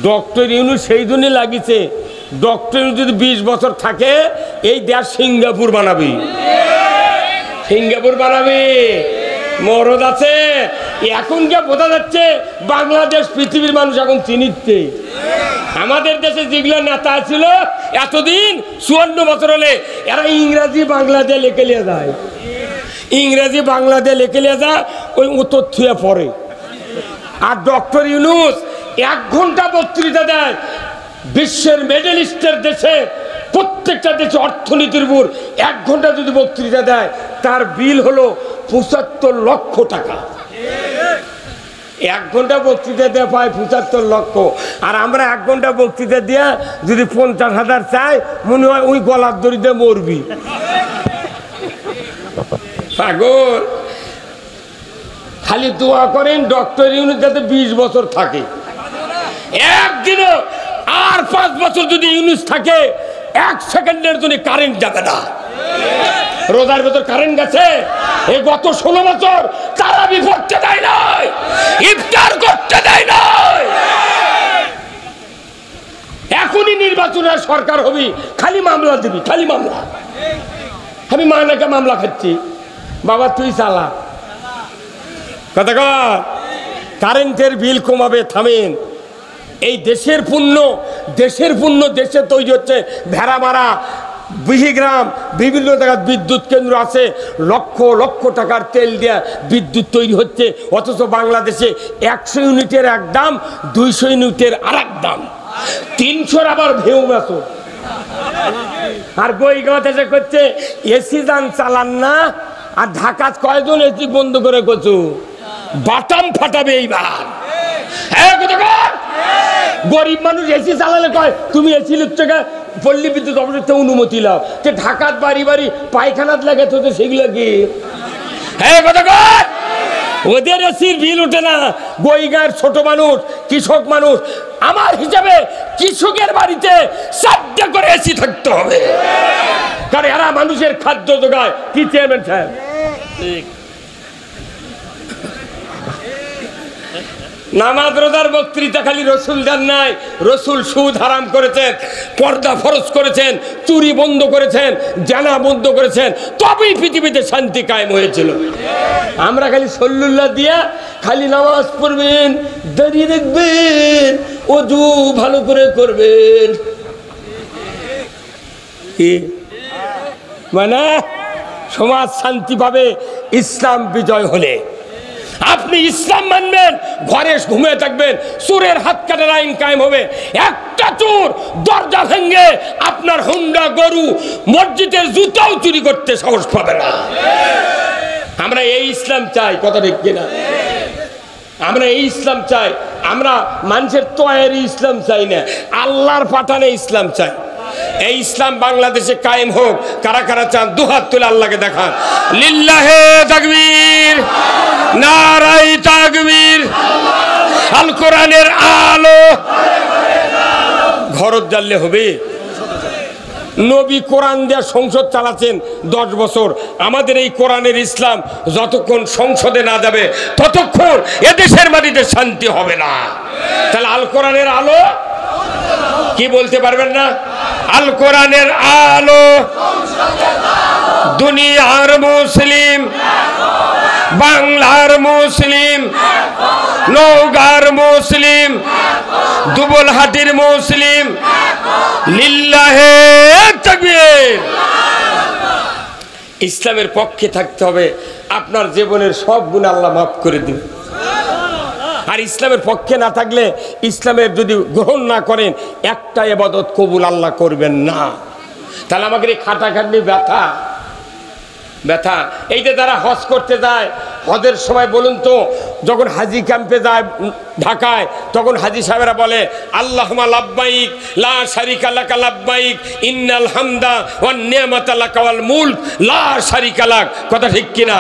Doctor Yunus সেই জন্যই লাগিছে, ডক্টর ইউনূস যদি 20 বছর থাকে এই দেশ সিঙ্গাপুর বানাবি, সিঙ্গাপুর বানাবি। মরদ আছে এখন কে বোঝা যাচ্ছে বাংলাদেশ পৃথিবীর মানুষ এখন চিনিচ্ছে। আমাদের দেশে যেগুলো নেতা ছিল এতদিন 54 বছর হলে এরা ইংরাজি বাংলা দিয়ে লিখে নিয়ে যায়, ইংরাজি বাংলা দিয়ে লিখে নিয়ে যায়, ওই উত্তর থুয়ে পড়ে। আর ডক্টর ইউনূস 1 ঘন্টা বক্তৃতা দেয় বিশ্বের মেডেলিস্টের দেশে, প্রত্যেকটা দেশে অর্থনীতির উপর 1 ঘন্টা যদি বক্তৃতা দেয় তার বিল হলো 75 লক্ষ টাকা। 1 ঘন্টা বক্তৃতা দিয়ে পায় 75 লক্ষ। আর আমরা 1 ঘন্টা বক্তৃতা দিয়ে যদি 50,000 চাই মনে হয় ওই গলার দড়িতে মরবি। পাগল। খালি দোয়া করেন ডক্টর ইউনূস যাতে 20 বছর থাকে, একদিনও। আর 5 বছর যদি ইউনূস থাকে 1 সেকেন্ডের জন্য কারেন্ট যাবে না। রোজার ভেতর কারেন্ট গেছে, এই গত 16 বছর তারাবি করতে দেয় নাই, ইফতার করতে দেয় নাই। এখনই নির্বাচনের সরকার হবি, খালি মামলা দিবি, খালি মামলা। আমি মানাকে মামলা খাচ্ছি, বাবা তুই চালা কথা কর। কারেন্টের বিল কমাবে, থামেন। এই দেশের পুণ্য, দেশের পুণ্য দেশে তৈরি হচ্ছে। ভেড়ামারা, বিহিগ্রাম, বিভিন্ন জায়গায় বিদ্যুৎ কেন্দ্র আছে, লক্ষ লক্ষ টাকার তেল দিয়ে বিদ্যুৎ তৈরি হচ্ছে। অথচ বাংলাদেশে 100 ইউনিটের এক দাম, 200 ইউনিটের আর এক দাম, 300 আবার ভেউ বেচো। আর বইগাঁও দেশে করছে এসি যান চালান না। আর ঢাকা কয়জন এসি বন্ধ করে করছো, বাটাম ফাটাবে এইবার। গরিব মানুষ এসি চালালে কয় তুমি এসি লিখছে, পল্লী বিদ্যুৎ অফিসে অনুমতি লাও। ঢাকাত বাড়ি বাড়ি পায়খানাত লাগে তো সেগুলো কি? হ্যাঁ কথা কর। ওদের এসির বিল ওঠে না। বইগাঁর ছোট মানুষ, কৃষক মানুষ, আমার হিসাবে কৃষকের বাড়িতে 4টে করে এসি থাকতে হবে, কারণ এরা মানুষের খাদ্য জোগায়। কি চেয়ারম্যান সাহেব? নামাজ রোজার বক্তৃতা খালি রসুল দেন নাই। রসুল সুদ হারাম করেছেন, পর্দা ফরজ করেছেন, চুরি বন্ধ করেছেন, জানা বন্ধ করেছেন, তবেই পৃথিবীতে শান্তি কায়েম হয়েছিল। আমরা খালি সল্লুল্লাহ দিয়া খালি নামাজ পড়বেন, দাঁড়িয়ে দেখবেন, ওযু ভালো করে করবেন, কি মানে সমাজ শান্তি পাবে ইসলাম বিজয় হলে। আপনি ইসলাম মানবেন, ঘরে ঘুমিয়ে থাকবেন, চোরের হাত কাটার আইন কায়েম হবে। একটা চোর দরজা ভেঙে আপনার হুন্ডা, গরু, মসজিদের জুতাও চুরি করতে সাহস পাবে না। আমরা এই ইসলাম চাই, কথা ঠিক কিনা? আমরা এই ইসলাম চাই। আমরা মানুষের তৈরি ইসলাম চাই না, আল্লাহর পাঠানো ইসলাম চাই। এই ইসলাম বাংলাদেশে কায়েম হোক। কারা কারা চান দুহাত তুলে আল্লাহকে দেখান। লিল্লাহে তাকবীর, নারায়ে তাকবীর। আল কোরআনের আলো ঘরত জ্বাললে হবে। নবী কোরআন দিয়ে সংসদ চালাচ্ছেন 10 বছর। আমাদের এই কোরআনের ইসলাম যতক্ষণ সংসদে না যাবে ততক্ষণ এদেশের মাটিতে শান্তি হবে না। তাহলে আল কোরআনের আলো কি বলতে পারবেন না? আল কোরআনের আলো দুনিয়ার মুসলিম, বাংলার মুসলিম, নওগাঁর মুসলিম, দুবলহাটির মুসলিম। লিল্লাহে তাকবীর। ইসলামের পক্ষে থাকতে হবে, আপনার জীবনের সব গুনাহ আল্লাহ মাফ করে দিবে। আর ইসলামের পক্ষে না থাকলে, ইসলামের যদি গ্রহণ না করেন, একটা ইবাদত কবুল আল্লাহ করবেন না। তাহলে আমাদের এই খাটাখাটনি ব্যথা ব্যথা। এই যে যারা হজ করতে যায়, হজের সময় বলুন তো, যখন হাজি ক্যাম্পে যায় ঢাকায়, তখন হাজি সাহেবরা বলে আল্লাহুম্মা লাব্বাইক লা শারিকা লাকা লাব্বাইক ইন্নাল হামদা ওয়ান নি'মাতা লাকা ওয়াল মুলক লা শারিকা লাক। কথা ঠিক কিনা?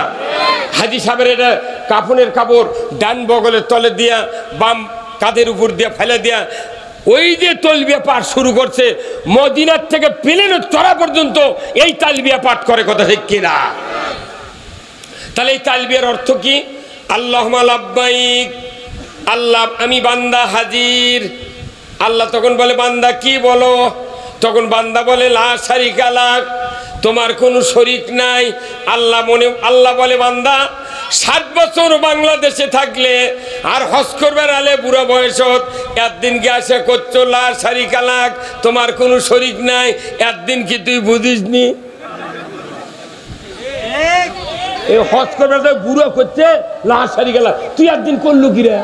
হাজি সাহেবের এটা কাফনের কাপড় ডান বগলের তলে দিয়া, বাম কাঁধের উপর দিয়া ফেলে দিয়া, ওই যে তালবিয়া পাঠ শুরু করছে, মদিনার থেকে প্লেনে চড়া পর্যন্ত এই তালবিয়া পাঠ করে। কথা ঠিক কিনা? তাহলে এই তালবিয়ার অর্থ কি? আল্লাহুম্মা লাব্বাইক, আল্লাহ আমি বান্দা হাজির, আল্লাহ তখন বলে বান্দা কি বলো? তখন বান্দা বলে লা শারিকা লাক, তোমার কোনো শরীক নাই। আল্লাহ বলে বান্দা 60 বছর বাংলাদেশে থাকলে আর হজ করবার আলে বুড়া বয়সত একদিন কি আসে করছো লা শারিকা লাক, তোমার কোনো শরীক নাই, একদিন কি তুই বুঝিসনি? এই হজ করবার বুড়ো করছে লা শারিকা লাক, তুই একদিন করলু কি রে?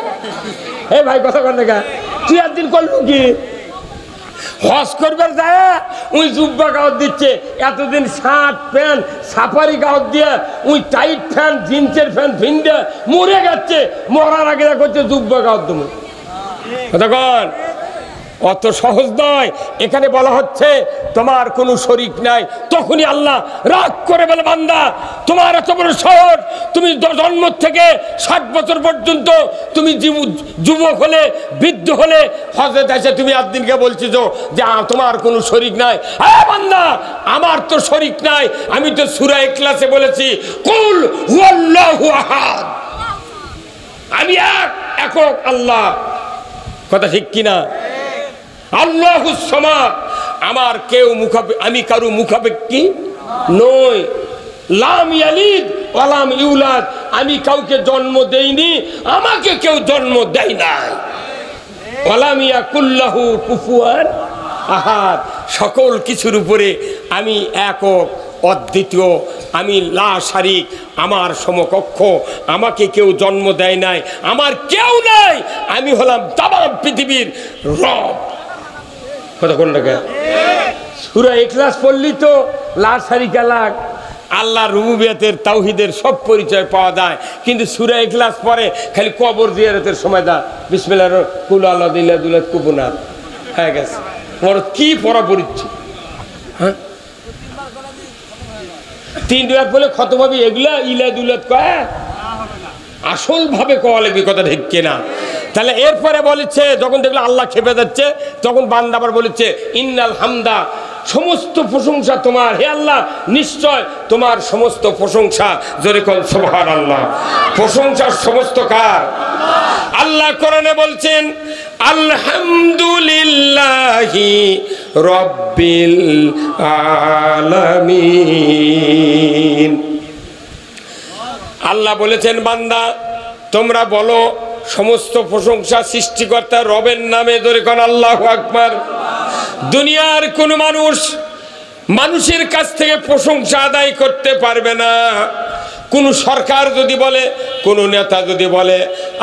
হে ভাই কথা কর না, তুই একদিন করলু কি? হজ করবার যায় ওই জুব্বা গাওয়াত দিচ্ছে, এতদিন শার্ট প্যান্ট সাফারি গাওয়াত দিয়ে ওই টাইট ফ্যান জিন্সের ফ্যান ভিন্দে মরে যাচ্ছে, মরার আগে করছে জুব্বা গাওয়াত দেবো। কথা কন, অত সহজ নয়। এখানে বলা হচ্ছে তোমার কোনো শরীক নাই। তখনই আল্লাহ রাগ করে বলে বান্দা তোমার এত বড় শহর, তুমি জন্ম থেকে 60 বছর পর্যন্ত তুমি যুবক হলে বৃদ্ধ হলে হজরত এসে তুমি একদিনকে বলছি যে তোমার কোনো শরীক নাই। হ্যাঁ বান্দা, আমার তো শরীক নাই। আমি তো সূরা ইখলাসে বলেছি কুল হুয়াল্লাহু আহাদ, আমি একক আল্লাহ। কথা ঠিক কিনা? আল্লাহুস সামাদ, আমার কেউ আমি কারো মুখাপেক্ষী নই। লাম ইয়ালিদ ওয়া লাম ইউলাদ, আমি কাউকে জন্ম দেইনি, আমাকে কেউ জন্ম দেয় নাই। ওয়া লাম ইয়াকুল লাহু কুফুয়ান আহাদ, সকল কিছুর উপরে আমি একক অদ্বিতীয়, আমি লা শারিক, আমার সমকক্ষ, আমাকে কেউ জন্ম দেয় নাই, আমার কেউ নাই, আমি হলাম তামাম পৃথিবীর রব। কথা কোন টাকা? সূরা ইখলাস পড়লি তো লা শারিকা লাক, আল্লাহ রুবুবিয়তের তাওহীদের সব পরিচয় পাওয়া যায়। কিন্তু সূরা ইখলাস পরে খালি কবর জিয়ারতের সময় দা বিসমিল্লাহির কুল আল্লাহ দিল্লাহ দুলাত কুবুনা হয়ে গেছে। বড় কি পড়া পড়িচ্ছি, হ্যাঁ 3 দুয়াত বলে খতম হবে, এগুলা ইলা দুলাত কয় আসল ভাবে কওয়া লাগবে। কথা ঠিক কিনা? তাহলে এরপরে বলেছে যখন দেখলো আল্লাহ খেপে যাচ্ছে, তখন বান্দা আবার বলেছে ইন্নাল হামদা, সমস্ত প্রশংসা তোমার, হে আল্লাহ নিশ্চয় তোমার সমস্ত প্রশংসা। জোরে কোন সুবহানাল্লাহ। প্রশংসার সমস্ত কার? আল্লাহ কোরআনে বলছেন আলহামদুলিল্লাহি রাব্বিল আলামিন। আল্লাহ বলেছেন বান্দা তোমরা বলো সমস্ত প্রশংসা সৃষ্টিকর্তা রবের নামে। ধরে কোন আল্লাহু আকবার। দুনিয়ার কোন মানুষের কাছ থেকে প্রশংসা আদায় করতে পারবে না। কোন সরকার যদি বলে, কোন নেতা যদি বলে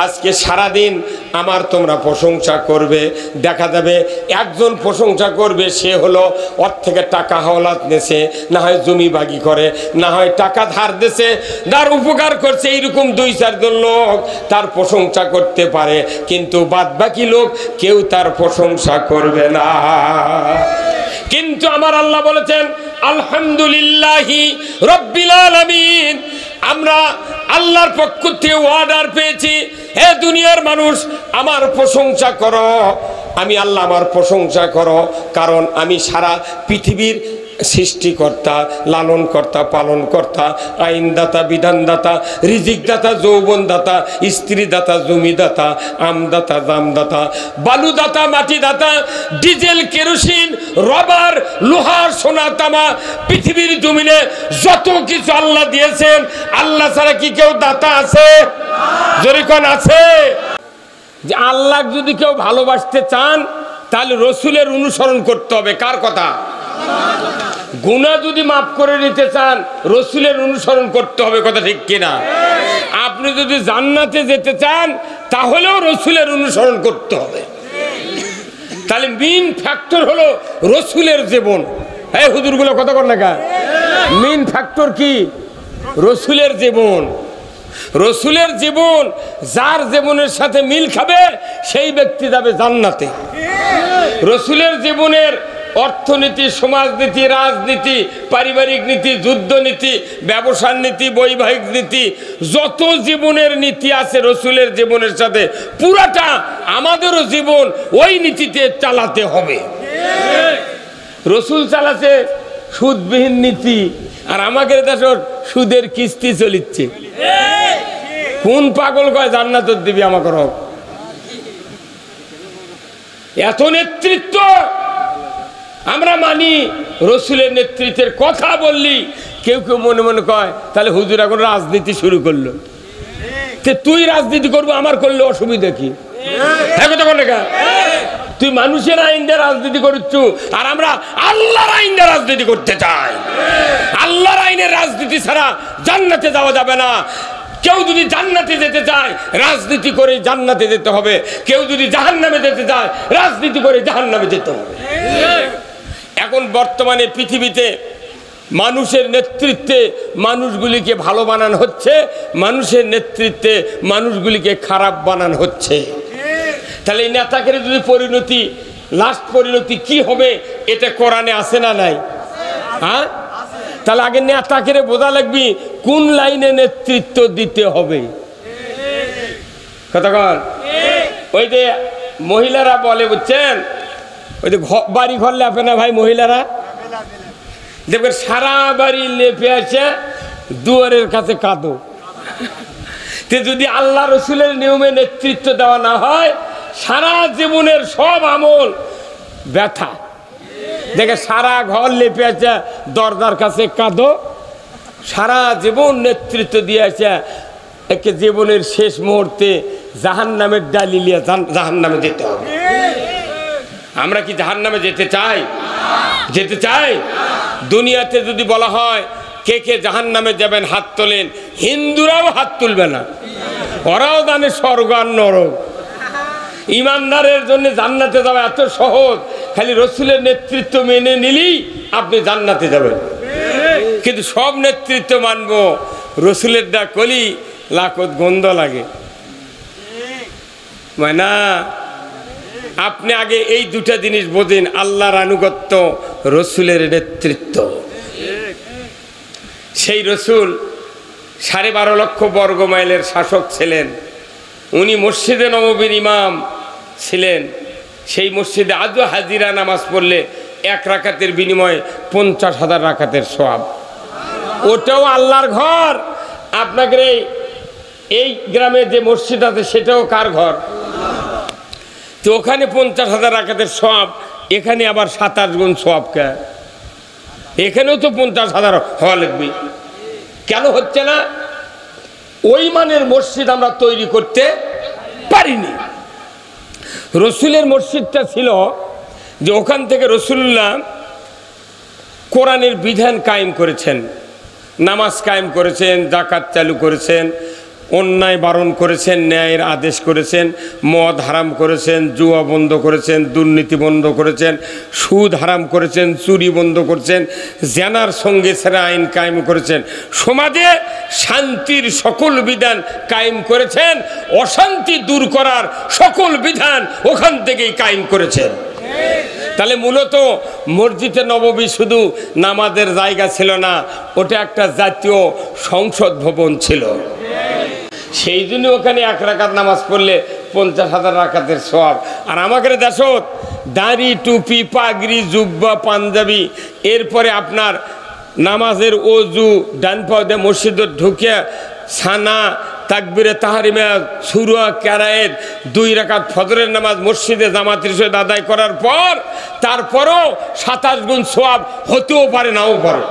আজকে সারাদিন আমার তোমরা প্রশংসা করবে, দেখা যাবে একজন প্রশংসা করবে, সে হলো ওর থেকে টাকা হাওলাত নেছে, না হয় জমি বাগি করে, না হয় টাকা ধার দেছে, তার উপকার করছে, এইরকম 2-4 জন লোক তার প্রশংসা করতে পারে। কিন্তু বাদ বাকি লোক কেউ তার প্রশংসা করবে না। কিন্তু আমার আল্লাহ বলেছেন আলহামদুলিল্লাহি রাব্বিল আলামিন। আমরা আল্লাহর পক্ষ থেকে অর্ডার পেয়েছি, হে দুনিয়ার মানুষ আমার প্রশংসা করো। আমি আল্লাহ আমার প্রশংসা করো, কারণ আমি সারা পৃথিবীর সৃষ্টিকর্তা, লালনকর্তা, পালনকর্তা, আইনদাতা, বিধানদাতা, রিজিকদাতা, যৌবনদাতা, স্ত্রীদাতা, জমিদাতা, আমদাতা, জামদাতা, বালুদাতা, মাটিদাতা, ডিজেল, কেরোসিন, রবার, লোহার, সোনা, তামা, পৃথিবীর জমিনে যত কিছু আল্লাহ দিয়েছেন, আল্লাহ ছাড়া কি কেউ দাতা আছে? জোরে কোন আছে? যে আল্লাহ যদি কেউ ভালোবাসতে চান তাহলে রসুলের অনুসরণ করতে হবে। কার কথা? গুনাহ যদি মাফ করে নিতে চান রসুলের অনুসরণ করতে হবে। কথা ঠিক কিনা? আপনি যদি জান্নাতে যেতে চান তাহলেও রসুলের অনুসরণ করতে হবে। তাহলে মেইন ফ্যাক্টর হলো রসুলের জীবন। এই হুজুরগুলো কথা কর না কা, মেইন ফ্যাক্টর কি? রসুলের জীবন। রসুলের জীবন যার জীবনের সাথে মিল খাবে সেই ব্যক্তি যাবে জান্নাতে। রসুলের জীবনের অর্থনীতি, সমাজনীতি, রাজনীতি, পারিবারিক নীতি, যুদ্ধনীতি, ব্যবসার নীতি, বৈবাহিক নীতি, যত জীবনের নীতি আছে রসুলের জীবনের সাথে পুরাটা আমাদেরও জীবন ওই নীতিতে চালাতে হবে। রসুল চালাচ্ছে সুদবিহীন নীতি, আর আমাদের দেশের সুদের কিস্তি চলিচ্ছে। কোন পাগল কয় জান্নাত দিবি আমাকে? এত নেতৃত্ব আমরা মানি, রসুলের নেতৃত্বের কথা বললি কেউ কেউ মনে মনে কয় তাহলে হুজুর এখন রাজনীতি শুরু করলো। তুই রাজনীতি করবো, আমার করলে অসুবিধা কি? তুই মানুষের আইন দিয়ে রাজনীতি করছ, আর আমরা আল্লাহর আইন দিয়ে রাজনীতি করতে চাই। আল্লাহর আইনের রাজনীতি ছাড়া জান্নাতে যাওয়া যাবে না। কেউ যদি জান্নাতে যেতে চায় রাজনীতি করে জান্নাতে যেতে হবে, কেউ যদি জাহান্নামে যেতে চায় রাজনীতি করে জাহান্নামে যেতে হবে। এখন বর্তমানে পৃথিবীতে মানুষের নেতৃত্বে মানুষগুলিকে ভালো বানানো হচ্ছে, মানুষের নেতৃত্বে মানুষগুলিকে খারাপ বানানো হচ্ছে। তাহলে এই নেতাকে যদি পরিণতি, লাস্ট পরিণতি কি হবে এটা কোরআনে আছে না নাই? হ্যাঁ, তাহলে আগে নেতাকে বোঝা লাগবে কোন লাইনে নেতৃত্ব দিতে হবে। কতক্ষণ ওই যে মহিলারা বলে, বুঝছেন, ওই যে বাড়ি ঘর লেপে না ভাই মহিলারা, দেখবেন সারা বাড়ি লেপে আছে, দুয়ারের কাছে কাঁদো। যদি আল্লাহ রসুলের নিয়মে নেতৃত্ব দেওয়া না হয় সারা জীবনের সব আমল ব্যথা। দেখে সারা ঘর লেপে আছে, দরজার কাছে কাঁদো, সারা জীবন নেতৃত্ব দিয়ে আছে, একে জীবনের শেষ মুহূর্তে জাহান্নামের ডালি নিয়ে জাহান্নামে যেতে হবে। আমরা কি জাহান্নামে যেতে চাই? যেতে চাই? দুনিয়াতে যদি বলা হয় কে কে জাহান্নামে যাবেন হাত তোলেন, হিন্দুরাও হাত তুলবে না, ওরাও জানে স্বর্গ আর নরক। ইমানদারের জন্য জান্নাতে যাওয়া এত সহজ, খালি রসুলের নেতৃত্ব মেনে নিলেই আপনি জান্নাতে যাবেন। কিন্তু সব নেতৃত্ব মানবো, রসুলের দা কলি লাকত গন্ধ লাগে না। আপনি আগে এই দুটা জিনিস বোঝেন, আল্লাহর আনুগত্য, রসুলের নেতৃত্ব। সেই রসুল 12.5 লক্ষ বর্গ মাইলের শাসক ছিলেন, উনি মসজিদে নববীর ইমাম ছিলেন। সেই মসজিদে আজও হাজিরা নামাজ পড়লে 1 রাকাতের বিনিময়ে 50,000 রাকাতের সওয়াব। ওটাও আল্লাহর ঘর। আপনাদের এই গ্রামে যে মসজিদ আছে সেটাও কার ঘর? তো ওখানে 50,000 রাকাতের সওয়াব, এখানে আবার 27 গুণ সওয়াব। কে এখানেও তো 50,000 হওয়া লাগবে, কেন হচ্ছে না? ওই মানের মসজিদ আমরা তৈরি করতে পারিনি। রসুলের মসজিদটা ছিল যে ওখান থেকে রসুল্লাহ কোরআনের বিধান কায়েম করেছেন, নামাজ কায়েম করেছেন, যাকাত চালু করেছেন, অন্যায় বারণ করেছেন, ন্যায়ের আদেশ করেছেন, মদ হারাম করেছেন, জুয়া বন্ধ করেছেন, দুর্নীতি বন্ধ করেছেন, সুদ হারাম করেছেন, চুরি বন্ধ করেছেন, জেনার সঙ্গে ছেড়ে আইন কায়েম করেছেন, সমাজে শান্তির সকল বিধান কায়েম করেছেন, অশান্তি দূর করার সকল বিধান ওখান থেকেই কায়েম করেছেন। তাহলে মূলত মসজিদে নববী শুধু নামাজের জায়গা ছিল না, ওটা একটা জাতীয় সংসদ ভবন ছিল। সেই জন্য ওখানে 1 রাকাত নামাজ পড়লে 50,000 রাকাতের সওয়াব। আর আমাদের দেশত দাড়ি, টুপি, পাগড়ি, জুব্বা, পাঞ্জাবি, এরপরে আপনার নামাজের অজু, ডান পাও দিয়ে মসজিদে ঢুকে সানা, তাকবিরে তাহারিমা, সুরা, কেরায়েত, 2 রাকাত ফজরের নামাজ মসজিদে জামাতের সহিত আদায় করার পর তারপরও 27 গুণ সওয়াব হতেও পারে, নাও পারে।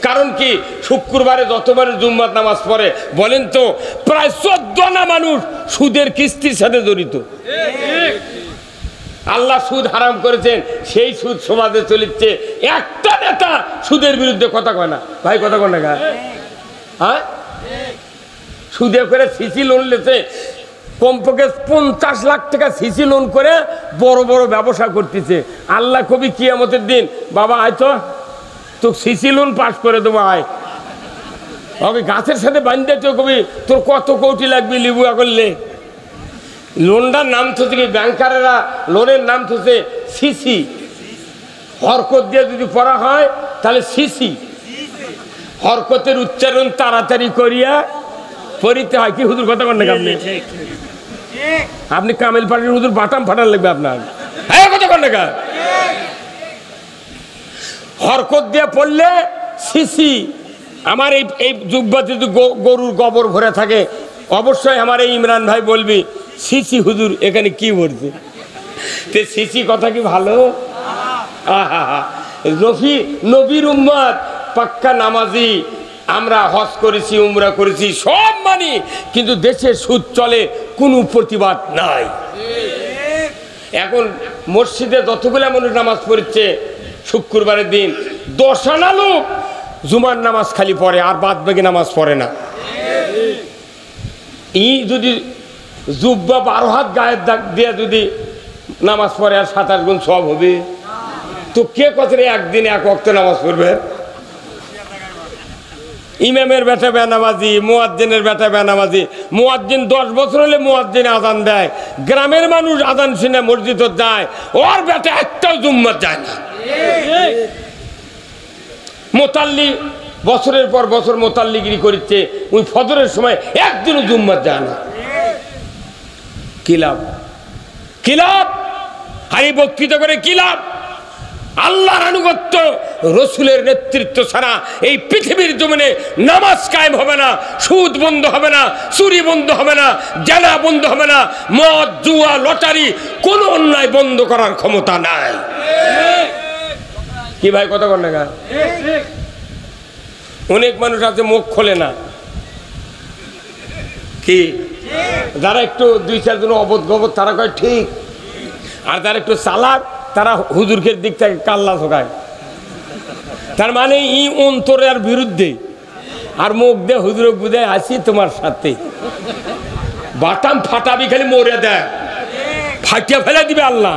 কারণ কি? শুক্রবারে যতবারে জুম্মার নামাজ পড়ে বলেন তো, প্রায় 14 আনা মানুষ সুদের কিস্তির সাথে জড়িত। আল্লাহ সুদ হারাম করেছেন, সেই সুদ সমাজে চলিচ্ছে। একটা নেতা সুদের বিরুদ্ধে কথা কয় না ভাই, কথা কয় না। হ্যাঁ, সুদে করে সিসি লোন লেছে, কমপক্ষে 50 লাখ টাকা সিসি লোন করে বড় বড় ব্যবসা করতেছে। আল্লাহ কবি কিয়ামতের দিন, বাবা আয় তো সিসি লোন পাস করে দেবো, আয়। ওকে গাছের সাথে বাঁধতে তো কবি তোর কত কোটি লাগবে লিবুয়া করলে। লোনটার নাম থুছে কি, ব্যাংকারেরা লোনের নাম থুছে সিসি। হরকত দিয়ে যদি পড়া হয় তাহলে সিসি। হরকতের উচ্চারণ তাড়াতাড়ি করিয়া পড়িতে হয়। কি হুজুর কথা বলেন আপনি? আপনি কামেল পাটির হুজুর বাটাম ফাটার লাগবে আপনার। হ্যাঁ, কথা বলেন না। হরকত দিয়ে পড়লে সিসি। আমার এই জুব্বা যদি গরুর গোবর ভরে থাকে, অবশ্যই আমার এই ইমরান ভাই বলবি, সিসি হুজুর এখানে কি ভরছে? তে সিসি কথা কি ভালো? আহা, নবীর উম্মত, পাক্কা নামাজি। আমরা হজ করেছি, উমরা করেছি, সব মানি, কিন্তু দেশে সুদ চলে, কোনো প্রতিবাদ নাই। এখন মসজিদে যতগুলো মানুষ নামাজ পড়ছে শুক্রবারের দিন 10 আনা লোক জুমার নামাজ খালি পড়ে, আর বাদ বাকি নামাজ পড়ে না। যদি জুব্বা 12 হাত গায়ের দাগ দিয়ে যদি নামাজ পড়ে, আর 27 গুণ সব হবে। তো কে কথা একদিন এক ওয়াক্ত নামাজ পড়বে? ইমামের বেটা বেনামাজি, মুয়াজ্জিনের বেটা বেনামাজি। মুয়াজ্জিন 10 বছর হলে মুয়াজ্জিন আজান দেয়, গ্রামের মানুষ আজান শুনে মসজিদে যায়, ওর বেটা একটাও জুম্মাত যায় না। মোতাল্লি বছরের পর বছর মোতাল্লিগিরি করছে, ওই ফজরের সময় একদিনও জুম্মাত যায় না। কি লাভ? কি লাভ? হারি বক্তৃতা করে কি লাভ? আল্লাহর আনুগত্য, রসুলের নেতৃত্ব ছাড়া এই পৃথিবীর জমিনে নামাজ কায়েম হবে না, সুদ বন্ধ হবে না, চুরি বন্ধ হবে না, জানা বন্ধ হবে না, মদ, জুয়া, লটারি, কোনো অন্যায় বন্ধ করার ক্ষমতা নাই। কি ভাই কথা বল না? অনেক মানুষ আছে মুখ খোলে না, কি যারা একটু 2-4 জন অবোধ গবোধ তারা কয় ঠিক, আর যারা একটু চালাক তারা হুজুরকে দিক থেকে কাল্লা ঝোকায়। তার মানে ই অন্তরের বিরুদ্ধে, আর মুখ দিয়ে হুজুর বুঝায় আসি তোমার সাথে, বাটাম ফাটাবি খালি মরে দেয়, ফাটিয়ে ফেলে দিবে আল্লাহ।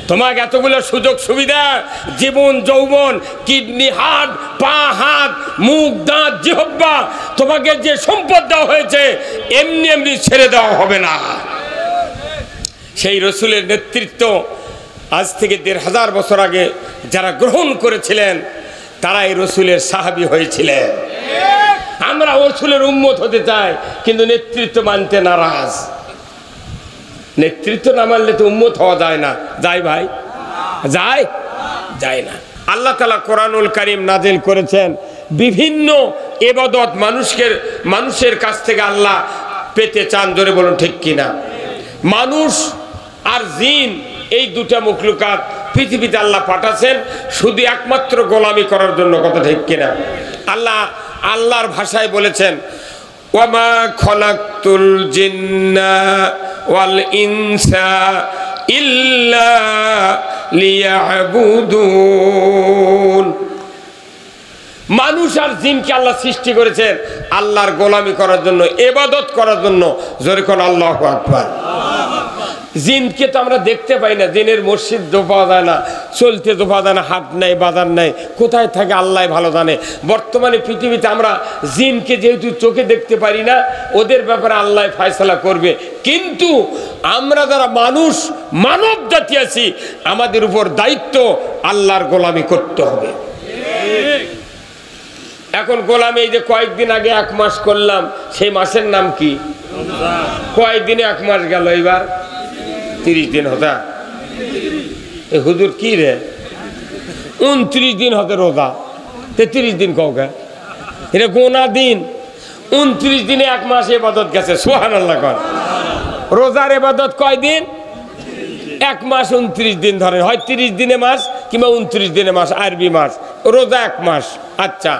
তোমাকে এতগুলো সুযোগ সুবিধা, জীবন যৌবন, কিডনি, হাত, পা, হাত, মুখ, দাঁত, জিহ্বা, তোমাকে যে সম্পদ দেওয়া হয়েছে এমনি এমনি ছেড়ে দেওয়া হবে না। সেই রসুলের নেতৃত্ব আজ থেকে 1500 বছর আগে যারা গ্রহণ করেছিলেন তারা এই রসুলের সাহাবী হয়েছিলেন। আমরা রসুলের উম্মত হতে চাই, কিন্তু নেতৃত্ব মানতে নারাজ। নেতৃত্ব না মানলে তো উম্মত হওয়া যায় না। যায় ভাই? যায় না। আল্লাহ তাআলা কোরআনুল কারীম নাজিল করেছেন, বিভিন্ন ইবাদত মানুষের কাছ থেকে আল্লাহ পেতে চান। জোরে বলুন ঠিক কিনা? মানুষ আর জিন, এই দুটা মখলুকাত পৃথিবীতে আল্লাহ পাঠাচ্ছেন শুধু একমাত্র গোলামি করার জন্য। কথা ঠিক কিনা? আল্লাহর ভাষায় বলেছেন, ওয়ামা খলাকতুল জিন্না ওয়াল ইনসা ইল্লা লিয়াবুদুন। মানুষ আর জিনকে আল্লাহ সৃষ্টি করেছেন আল্লাহর গোলামি করার জন্য, ইবাদত করার জন্য। জোরে কোন আল্লাহু আকবার। জিনকে তো আমরা দেখতে পাই না, জিনের মসজিদ তো পাওয়া যায় না, চলতে তো পাওয়া যায় না, হাট নাই, বাজার নাই, কোথায় থাকে আল্লাহ ভালো জানে। বর্তমানে পৃথিবীতে আমরা জিনকে যেহেতু চোখে দেখতে পারি না, ওদের ব্যাপারে আল্লাহ ফয়সালা করবে। কিন্তু আমরা যারা মানুষ, মানব জাতি আছি, আমাদের উপর দায়িত্ব আল্লাহর গোলামি করতে হবে। এখন গোলামি এই যে কয়েকদিন আগে 1 মাস করলাম, সেই মাসের নাম কি? কয়েকদিনে 1 মাস গেল, এবার 30 দিন হতা। হুজুর কি রে 29 দিন হতে রোজা, 30 দিন কাউকে এটা গোনা দিন। 29 দিনে 1 মাস ইবাদত গেছে। সুবহানাল্লাহ। রোজার ইবাদত কয় দিন? 1 মাস 29 দিন ধরে, হয় 30 দিনে মাস কিংবা 29 দিনে মাস, আরবি মাস। রোজা 1 মাস। আচ্ছা,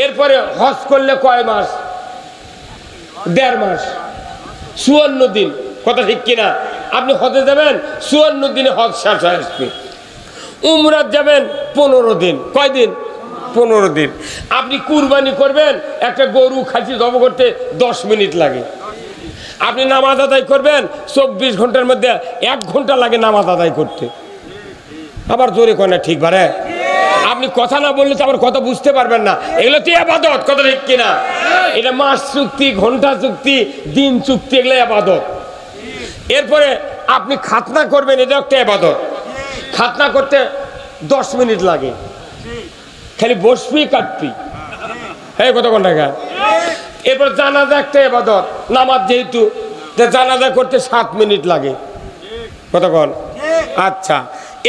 এরপরে হজ করলে কয় মাস? 1.5 মাস, 54 দিন। কথা ঠিক কিনা? আপনি হজে যাবেন 54 দিনে হজ শেষ হয়ে আসবে। উমরাত যাবেন 15 দিন। কয় দিন? 15 দিন। আপনি কুরবানি করবেন, একটা গরু খাসি জব করতে 10 মিনিট লাগে। আপনি নামাজ আদায় করবেন 24 ঘন্টার মধ্যে 1 ঘন্টা লাগে নামাজ আদায় করতে। আবার জোরে কয় না ঠিক ভারে? আপনি কথা না বললে তো আবার কথা বুঝতে পারবেন না। এগুলো তো ইবাদত। কথা ঠিক কিনা? এটা মাস চুক্তি, ঘন্টা চুক্তি, দিন চুক্তি, এগুলো ইবাদত। এরপরে আপনি খাতনা করবেন, এটা একটা ইবাদত। খাতনা করতে 10 মিনিট লাগে, খালি বসবি কাটবি। এই কথা কোন টাকা? এরপর জানাজা একটা ইবাদত, নামাজ যেহেতু, জানাজা করতে 7 মিনিট লাগে। কতক্ষণ? আচ্ছা,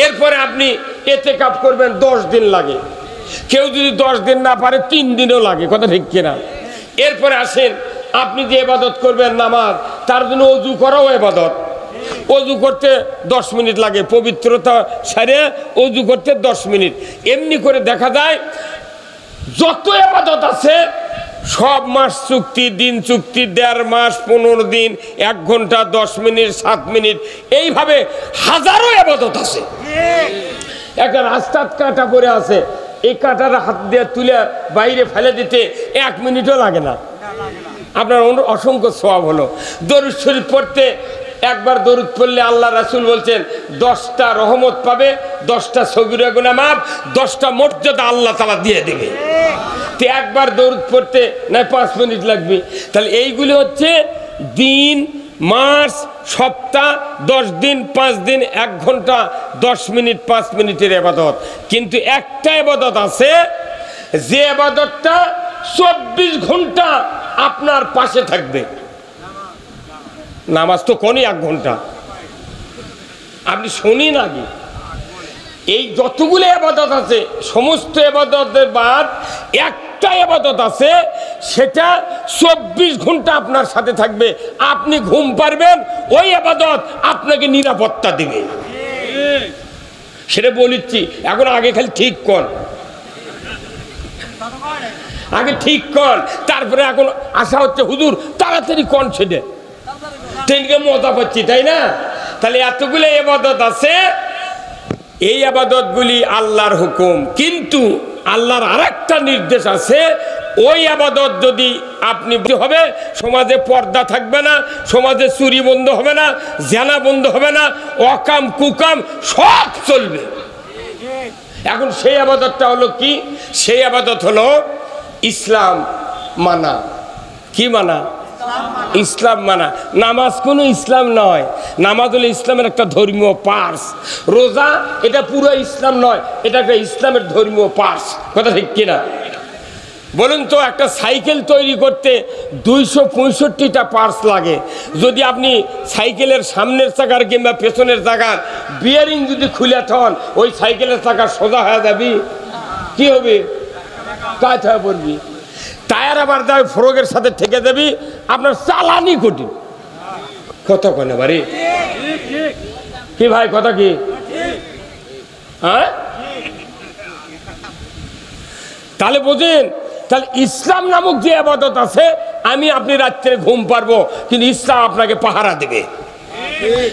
এরপরে আপনি ইতিকাফ করবেন 10 দিন লাগে। কেউ যদি 10 দিন না পারে 3 দিনও লাগে। কথা ঠিক কিনা? এরপরে আসেন, আপনি যে ইবাদত করবেন নামাজ, তার জন্য ওযু করাও ইবাদত। অজু করতে 10 মিনিট লাগে, পবিত্রতা সারে অজু করতে 10 মিনিট। এমনি করে দেখা যায় যত ইবাদত আছে সব মাস চুক্তি, দিন চুক্তি, 1.5 মাস, 15 দিন, 1 ঘন্টা, 10 মিনিট, 7 মিনিট, এইভাবে হাজারো ইবাদত আছে। একটা রাস্তার কাঁটা পড়ে আছে, এই কাঁটার হাত দিয়ে তুলে বাইরে ফেলে দিতে 1 মিনিটও লাগে না, আপনার অসংখ্য সওয়াব হলো। দরুদ শরীফ পড়তে একবার দরুদ পড়লে আল্লাহ রাসূল বলছেন 10টা রহমত পাবে, 10টা সগীরা গুনাহ মাফ, 10টা মর্যাদা আল্লাহ তাআলা দিয়ে দেবে। তো একবার দরুদ পড়তে না 5 মিনিট লাগবে। তাহলে এইগুলি হচ্ছে দিন, মাস, সপ্তাহ, 10 দিন, 5 দিন, 1 ঘন্টা, 10 মিনিট, 5 মিনিটের ইবাদত। কিন্তু একটা ইবাদত আছে যে ইবাদতটা 24 ঘন্টা আপনার পাশে থাকবে। নামাজ তো কোনই 1 ঘন্টা, আপনি শুনিন আগে। এই যতগুলো ইবাদত আছে সমস্ত ইবাদতের বাদ একটা ইবাদত আছে, সেটা 24 ঘন্টা আপনার সাথে থাকবে। আপনি ঘুম পারবেন, ওই ইবাদত আপনাকে নিরাপত্তা দিবে। সেটা বলিচ্ছি, এখন আগে খালি ঠিক কর, আগে ঠিক কর, তারপরে এখন আশা হচ্ছে হুজুর তাড়াতাড়ি কন, সেটা ট্রেনকে মজা পাচ্ছি, তাই না? তাহলে এতগুলো ইবাদত আছে, এই ইবাদতগুলি আল্লাহর হুকুম। কিন্তু আল্লাহর আরেকটা নির্দেশ আছে, ওই ইবাদত যদি আপনি হবে, সমাজে পর্দা থাকবে না, সমাজে চুরি বন্ধ হবে না, জেনা বন্ধ হবে না, অকাম কুকাম সব চলবে। এখন সেই ইবাদতটা হলো কি? সেই ইবাদত হলো ইসলাম মানা। কি মানা? ইসলাম মানা। নামাজ কোনো ইসলাম নয়, নামাজ হলো ইসলামের একটা ধর্মীয় পার্স। রোজা এটা পুরো ইসলাম নয়, এটা একটা ইসলামের ধর্মীয় পার্স। কথা ঠিক কিনা বলুন তো? একটা সাইকেল তৈরি করতে 265টা পার্টস লাগে। যদি আপনি সাইকেলের সামনের চাকার কিংবা পেছনের চাকার বিয়ারিং যদি খুলে থন, ওই সাইকেলের চাকা সোজা হয়ে যাবি? কি হবে? কাজ হয়ে পড়বি। টায়ার আবার দেয় ফ্রগের সাথে ঠেকে দেবি, আপনার চালানি কঠিন। কত কেন বাড়ি কি ভাই, কথা কি? হ্যাঁ, তাহলে বোঝেন, তাহলে ইসলাম নামক যে ইবাদত আছে, আমি আপনি রাত্রে ঘুম পারবো, কিন্তু ইসলাম আপনাকে পাহারা দেবে।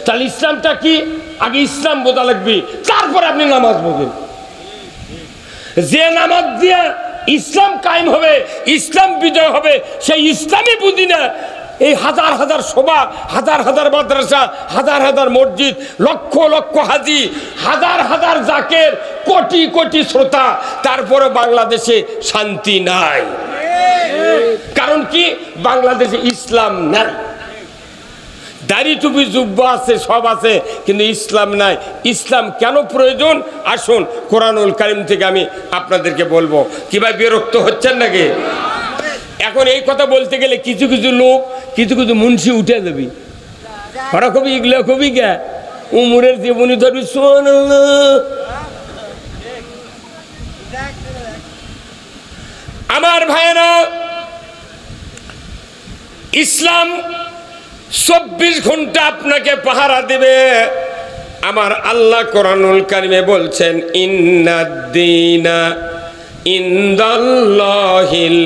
তাহলে ইসলামটা কি? আগে ইসলাম বোঝা লাগবে, তারপরে আপনি নামাজ বোঝেন। যে নামাজ দিয়ে ইসলাম কায়েম হবে, ইসলাম বিজয় হবে, সেই ইসলামই বুঝি না। এই হাজার হাজার সভা, হাজার হাজার মাদ্রাসা, হাজার হাজার মসজিদ, লক্ষ লক্ষ হাজি, হাজার হাজার জাকের, কোটি কোটি শ্রোতা, তারপরে বাংলাদেশে শান্তি নাই। কারণ কি? বাংলাদেশে ইসলাম নাই। দাড়ি টুপি জুব্বা আছে, সব আছে, কিন্তু ইসলাম নাই। ইসলাম কেন প্রয়োজন? আসুন কোরআনুল কারীম থেকে আমি আপনাদেরকে বলবো। কি ভাই বিরক্ত হচ্ছেন নাকি? এখন এই কথা বলতে গেলে কিছু কিছু লোক, কিছু কিছু মুন্সি উঠে দেবি, ওরা কবি এগুলো কবি কে উমরের জীবনী ধরবি। আমার ভাইয়েরা, ইসলাম 24 ঘন্টা আপনাকে পাহারা দেবে। আমার আল্লাহ কোরআনুল কারীমে বলছেন, ইন্নাদ-দীনা ইনদাল্লাহিল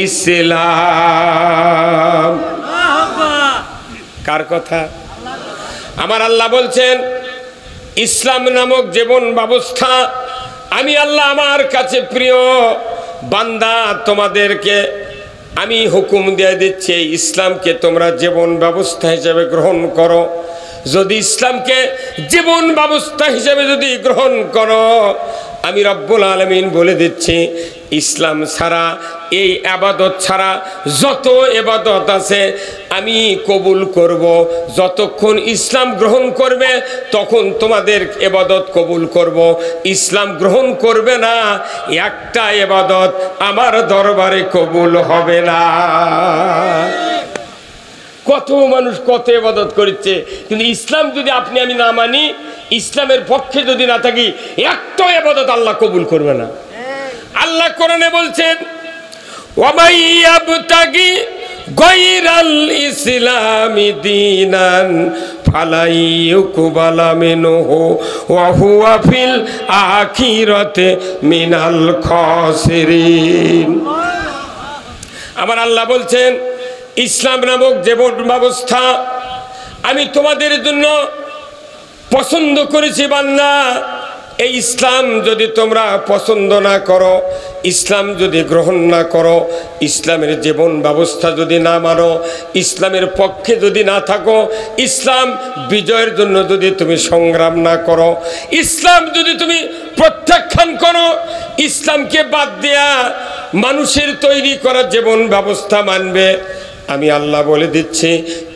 ইসলাম। কার কথা? আমার আল্লাহ বলছেন, ইসলাম নামক জীবন ব্যবস্থা আমি আল্লাহ আমার কাছে প্রিয়। বান্দা, তোমাদেরকে আমি হুকুম দিয়ে দিচ্ছি, ইসলামকে তোমরা জীবন ব্যবস্থা হিসেবে গ্রহণ করো। যদি ইসলামকে জীবন ব্যবস্থা হিসেবে যদি গ্রহণ করো, আমি রব্বুল আলামিন বলে দিচ্ছি, ইসলাম ছাড়া, এই ইবাদত ছাড়া যত ইবাদত আছে আমি কবুল করব। যতক্ষণ ইসলাম গ্রহণ করবে তখন তোমাদের ইবাদত কবুল করব। ইসলাম গ্রহণ করবে না, একটা ইবাদত আমার দরবারে কবুল হবে না। কত মানুষ কত ইবাদত করছে, কিন্তু ইসলাম যদি আপনি আমি না মানি, ইসলামের পক্ষে যদি না থাকি, একটা ইবাদত আল্লাহ কবুল করবে না। আল্লাহ কোরআনে বলছেন, ওয়ামাই ইয়াবতাগি গায়রাল ইসলামি দীনান ফালাই ইউকবালা মিনহু ওয়া হুয়া ফিল আখিরাতি মিনাল খাসিরিন। আমার আল্লাহ বলছেন, ইসলাম নামক জীবন ব্যবস্থা আমি তোমাদের জন্য পছন্দ করেছি বান্দা। এই ইসলাম যদি তোমরা পছন্দ না করো, ইসলাম যদি গ্রহণ না করো, ইসলামের জীবন ব্যবস্থা যদি না মানো, ইসলামের পক্ষে যদি না থাকো, ইসলাম বিজয়ের জন্য যদি তুমি সংগ্রাম না করো, ইসলাম যদি তুমি প্রত্যাখ্যান করো, ইসলামকে বাদ দেয়া মানুষের তৈরি করা জীবন ব্যবস্থা মানবে, আমি আল্লাহ বলে দিচ্ছি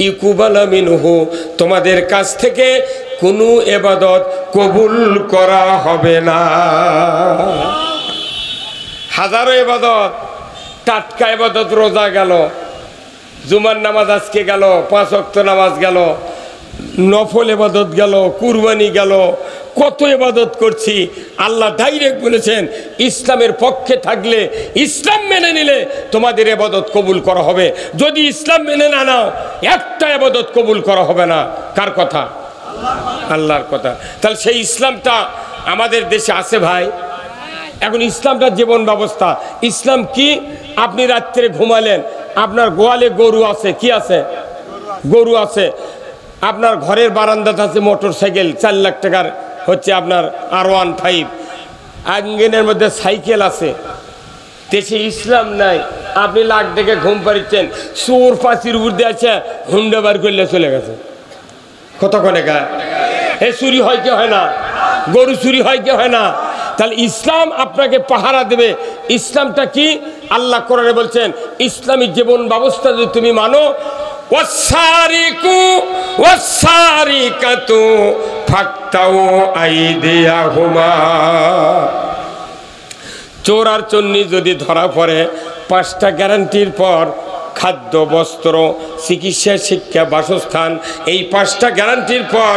ইকুবালা মিনহু, তোমাদের কাছ থেকে কোনো ইবাদত কবুল করা হবে না। হাজারো ইবাদত, টাটকা ইবাদত, রোজা গেল, জুমার নামাজ আজকে গেল, 5 ওয়াক্ত নামাজ গেল, নফল ইবাদত গেল, কুরবানি গেল, কত ইবাদত করছি। আল্লাহ ডাইরেক্ট বলেছেন ইসলামের পক্ষে থাকলে, ইসলাম মেনে নিলে তোমাদের ইবাদত কবুল করা হবে। যদি ইসলাম মেনে না নাও, একটা ইবাদত কবুল করা হবে না। কার কথা? আল্লাহর কথা। তাহলে সেই ইসলামটা আমাদের দেশে আছে ভাই। এখন ইসলামটা জীবন ব্যবস্থা। ইসলাম কি? আপনি রাত্রে ঘুমালেন, আপনার গোয়ালে গরু আছে, কি আছে? গরু আছে। আপনার ঘরের বারান্দাতে আছে মোটর সাইকেল, 4 লাখ টাকার হচ্ছে আপনার R15, আঙ্গিনের মধ্যে সাইকেল আছে। দেশে ইসলাম নাই, আপনি লাখ দেখে ঘুম পাড়িচ্ছেন, চোর পাঁচির উপর দিয়ে আছে, হুন্ডা বার করলে চলে গেছে। কতক্ষণে গা হে চুরি হয় কি হয় না? গরু চুরি হয় কি হয় না? তাহলে ইসলাম আপনাকে পাহারা দেবে। ইসলামটা কি? আল্লাহ কোরআনে বলছেন ইসলামী জীবন ব্যবস্থা যদি তুমি মানো, ওয়াসারিকু ওয়াসারিকাতু ফাক্তাউ আইদিয়াহুমা, চোর আর চন্নি যদি ধরা পড়ে, 5টা গ্যারান্টির পর খাদ্য, বস্ত্র, চিকিৎসা, শিক্ষা, বাসস্থান, এই 5টা গ্যারান্টির পর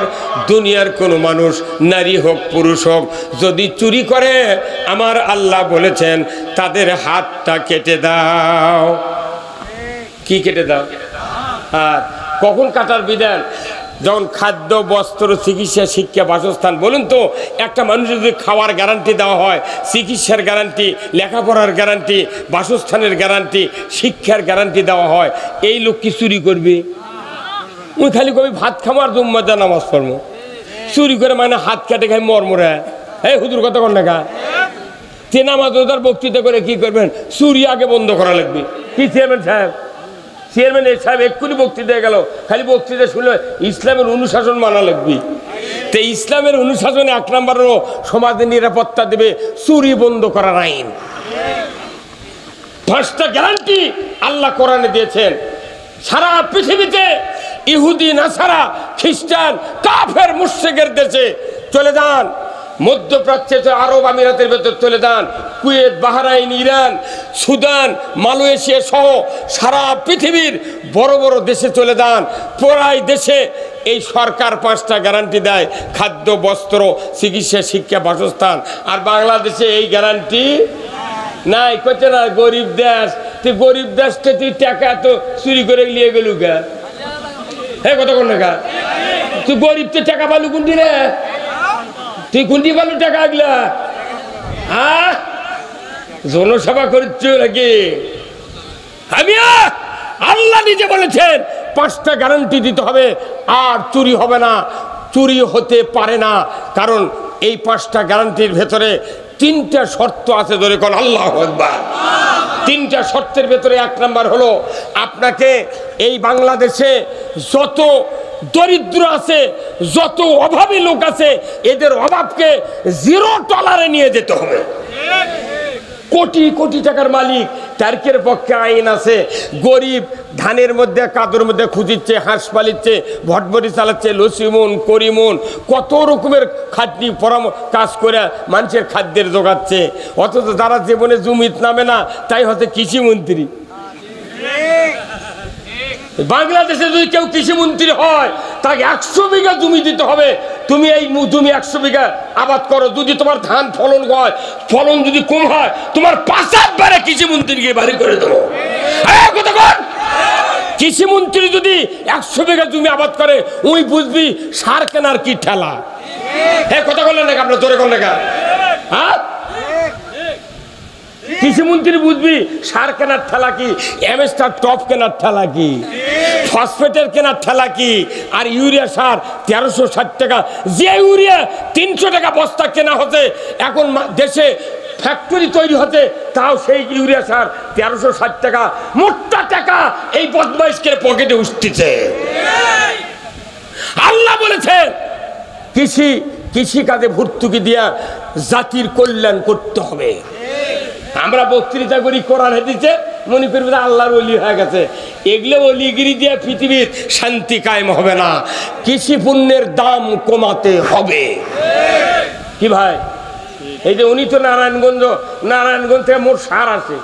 দুনিয়ার কোনো মানুষ, নারী হোক পুরুষ হোক, যদি চুরি করে, আমার আল্লাহ বলেছেন তাদের হাতটা কেটে দাও। কি কেটে দাও? আর কখন কাটার বিধান? যখন খাদ্য, বস্ত্র, চিকিৎসা, শিক্ষা, বাসস্থান। বলুন তো, একটা মানুষের যদি খাওয়ার গ্যারান্টি দেওয়া হয়, চিকিৎসার গ্যারান্টি, লেখাপড়ার গ্যারান্টি, বাসস্থানের গ্যারান্টি, শিক্ষার গ্যারান্টি দেওয়া হয়, এই লোক কি চুরি করবে? ওই খালি কবি ভাত খামার জুম্মাতে নামাজ পড়বো, চুরি করে মানে হাত কাটে খাই মরমরে। এই হুজুর কথা কন না গা, তে নামাজ তার বক্তৃতা করে কি করবেন? চুরি আগে বন্ধ করা লাগবে। কি চেয়ারম্যান সাহেব? চেয়ারম্যান সাহেব এক্ষুনি বক্তৃতা গেল, খালি বক্তৃতা শুনলে ইসলামের অনুশাসন মানা লাগবে। তো ইসলামের অনুশাসনে 1 নম্বর হলো সমাজের নিরাপত্তা দেবে চুরি বন্ধ করার আইন। 5টা গ্যারান্টি আল্লাহ কোরআনে দিয়েছেন। সারা পৃথিবীতে ইহুদি, নাসারা, খ্রিস্টান, কাফের, মুশরিকের দেশে চলে যান, মধ্যপ্রাচ্যে, আরব আমিরাতের ভেতর চলে যান, Kuwait, Bahrain, Iran, Sudan, Malaysia সহ সারা পৃথিবীর বড় বড় দেশে চলে যান, প্রায় দেশে এই সরকার 5টা গ্যারান্টি দেয়, খাদ্য, বস্ত্র, চিকিৎসা, শিক্ষা, বাসস্থান। আর বাংলাদেশে এই গ্যারান্টি নাই। কইতে না গরিব দেশ, তুই গরিব দেশকে তুই টাকা তো চুরি করে নিয়ে গেলু গা। হ্যাঁ কথা কোন গা, তুই গরিব তো টাকা পালু কোনটি রে? তুই কোনটি পালু টাকা আগলা? হ্যাঁ, জনসভা করছ নাকি? আমি আল্লাহ নিজে বলেছেন 5টা গ্যারান্টি দিতে হবে, আর চুরি হবে না, চুরি হতে পারে না। কারণ এই 5টা গ্যারান্টির ভেতরে 3টা শর্ত আছে। ধরে কোন আল্লাহু আকবার। 3টা শর্তের ভেতরে 1 নম্বর হলো আপনাকে এই বাংলাদেশে যত দরিদ্র আছে, যত অভাবী লোক আছে, এদের অভাবকে 0 টলারে নিয়ে যেতে হবে। কোটি কোটি টাকার মালিক, টার্কের পক্ষে আইন আছে। গরিব ধানের মধ্যে, কাদুর মধ্যে খুঁজিচ্ছে, হাঁস পালিচ্ছে, ভটভটি চালাচ্ছে, লসিমন, করিমন, কত রকমের খাটনি কাজ করে মানুষের খাদ্যের জোগাচ্ছে। অথচ যারা জীবনে জমিত নামে না, তাই হচ্ছে কৃষিমন্ত্রী। বাংলাদেশে যদি কেউ কৃষিমন্ত্রী হয়, তাকে 100 বিঘা জমি দিতে হবে। তুমি এই জমি 100 বিঘা আবাদ করো, যদি তোমার ধান ফলন হয়, ফলন যদি কম হয়, তোমার 5 বারে কৃষিমন্ত্রীকে বাড়ি করে দেবো। কৃষিমন্ত্রী যদি 100 বিঘা জমি আবাদ করে ওই বুঝবি সার কেনার কি ঠেলা। হ্যাঁ কথা বললেন নাকি আপনার জোরে বললেন না? হ্যাঁ কৃষিমন্ত্রী বুঝবি সার কেনার ঠেলা কি, এমএসটার টপ কেনার ঠেলা কি, ফসফেটের কেনার ঠেলা কি, আর ইউরিয়া সার 1360 টাকা, যে ইউরিয়া 300 টাকা বস্তা কেনা হচ্ছে এখন দেশে ফ্যাক্টরি তৈরি হতে, তাও সেই ইউরিয়া সার 1360 টাকা। মোটা টাকা এই বদমাইশদের পকেটে উঠতেছে। আল্লাহ বলেছেন কৃষি কাজে ভর্তুকি দিয়া জাতির কল্যাণ করতে হবে। আমরা বক্তৃতা করি কোরআন হাদিসে, মনে করবে আল্লাহর ওলি হয়ে গেছে। এগুলো অলিগিরি দিয়ে পৃথিবীর শান্তি কায়েম হবে না। কৃষি পণ্যের দাম কমাতে হবে। কি ভাই, এই যে উনি তো নারায়ণগঞ্জ থেকে মোট সার আছে,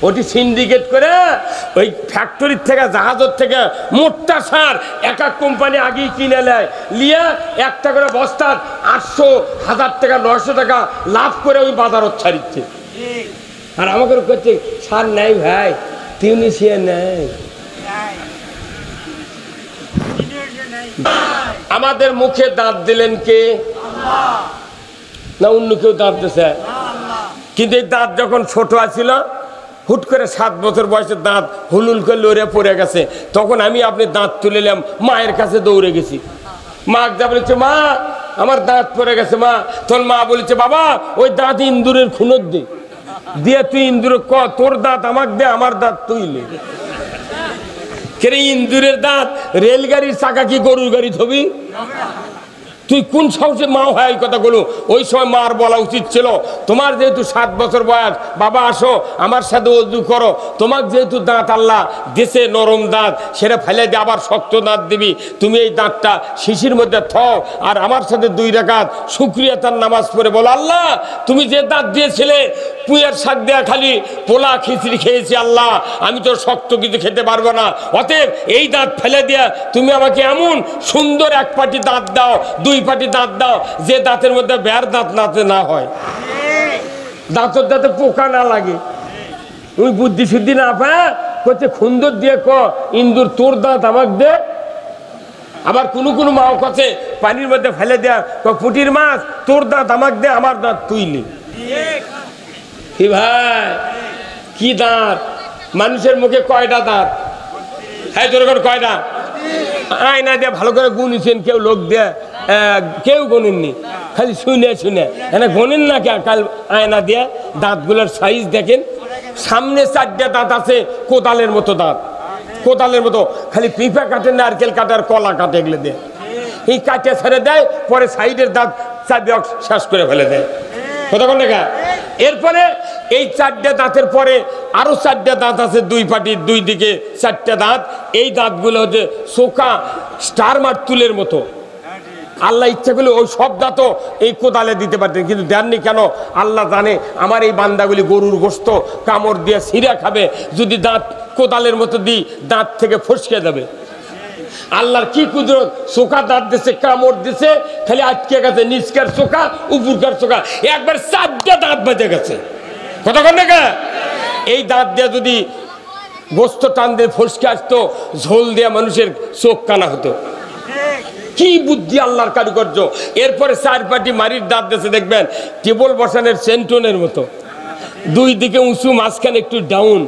ওটি সিন্ডিকেট করে ওই ফ্যাক্টরির থেকে জাহাজের থেকে মোটটা সার এক এক কোম্পানি আগেই কিনে নেয়, লিয়া একটা করে বস্তার 800, 1000 টাকা, 900 টাকা লাভ করে ওই বাজারত ছাড়িচ্ছে। আর আমাকে করছে সার নাই ভাই, টিউনিশিয়া নাই। আমাদের মুখে দাঁত দিলেন কে? না অন্য কেউ দাঁত দিছে? কিন্তু এই দাঁত যখন ছোট আছিল, হুট করে 7 বছর বয়সের দাঁত হুলুল করে লড়ে পড়ে গেছে, তখন আপনি দাঁত তুলে নিলাম, মায়ের কাছে দৌড়ে গেছি। মা যা বলেছে, মা আমার দাঁত পড়ে গেছে। মা তোর মা বলেছে, বাবা ওই দাঁত ইন্দুরের খুনত দিয়ে তুই ইন্দুরে ক তোর দাঁত আমাকে দে, আমার দাঁত তুই লে। ইন্দুরের দাঁত রেলগাড়ির চাকা কি গরুর গাড়ি থবি? তুই কোন সাহসে মা হয় এই কথাগুলো? ওই সময় মার বলা উচিত ছিল, তোমার যেহেতু 7 বছর বয়স, বাবা আসো আমার সাথে ওযু করো। তোমার যেহেতু দাঁত আল্লাহ দেশে নরম দাঁত, সেটা ফেলে দিয়ে আবার শক্ত দাঁত দিবি, তুমি এই দাঁতটা শিশির মধ্যে থাও, আর আমার সাথে 2 রাকাত শুকরিয়া তার নামাজ পড়ে বলো, আল্লাহ তুমি যে দাঁত দিয়েছিলে পুঁয়ের শাক দেয়া খালি পোলা খিচড়ি খেয়েছি, আল্লাহ আমি তো শক্ত কিছু খেতে পারবো না, অতএব এই দাঁত ফেলে দিয়া তুমি আমাকে এমন সুন্দর 1 পাটি দাঁত দাও, 2 পাটি দাঁত দাও, যে দাঁতের মধ্যে বের দাঁত নাতে না হয়, দাঁতের দাঁতে পোকা না লাগে। তুমি বুদ্ধি শুদ্ধি না পায় করছে খুন্দর দিয়ে ক ইন্দুর তোর দাঁত আমাকে দে। আবার কোনো মাও কাছে পানির মধ্যে ফেলে দেয়া পুটির মাছ তোর দাঁত আমাকে দে, আমার দাঁত তুইলি। কি ভাই, কি দাঁত? মানুষের মুখে কয়টা দাঁত? হ্যাঁ জোর কয়টা? আয়না দিয়ে ভালো করে গুনিছেন কেউ, লোক দিয়ে কেউ গনেননি, খালি শুনে এনে গনেন না কে? কাল আয়না দিয়ে দাঁতগুলোর সাইজ দেখেন, সামনে 4টা দাঁত আছে কোদালের মতো দাঁত, কোদালের মতো, খালি পিঁপা কাটে, নারকেল কাটে আর কলা কাটে, এগুলো দিয়ে এই কাটে ছেড়ে দেয়, পরে সাইডের দাঁত চাবি শেষ করে ফেলে দেয়। কতক্ষণ দেখা? এরপরে এই 4টে দাঁতের পরে আরো 4টে দাঁত আছে, 2 পাটির 2 দিকে 4টে দাঁত। এই দাঁতগুলো হচ্ছে চোখা স্টার মার্তুলের মতো। আল্লাহ ইচ্ছা করলে ওই সব দাঁতও এই কোদালে দিতে পারতেন, কিন্তু দেননি কেন? আল্লাহ জানে আমার এই বান্দাগুলি গরুর গোশত কামড় দিয়ে ছিঁড়া খাবে, যদি দাঁত কোদালের মতো দিই দাঁত থেকে ফসকে যাবে। আল্লাহর কি কুদরত, চোখা দাঁত দিছে, কামড় দিছে, খালি আটকে গেছে, নিচকার চোখা উপরকার চোখা, একবার 4টে দাঁত বেজে গেছে। কতক্ষণ দেখা? এই দাঁত দিয়ে যদি গোস্ত টান দিয়ে ফসকে আসতো, ঝোল দিয়ে মানুষের চোখ কানা হতো। কি বুদ্ধি আল্লাহর কারুকার্য। এরপরে 4 পাটি মারির দাঁত দিয়েছে, দেখবেন টেবল বসানোর সেন্টনের মতো, 2 দিকে উঁচু, মাঝখানে একটু ডাউন,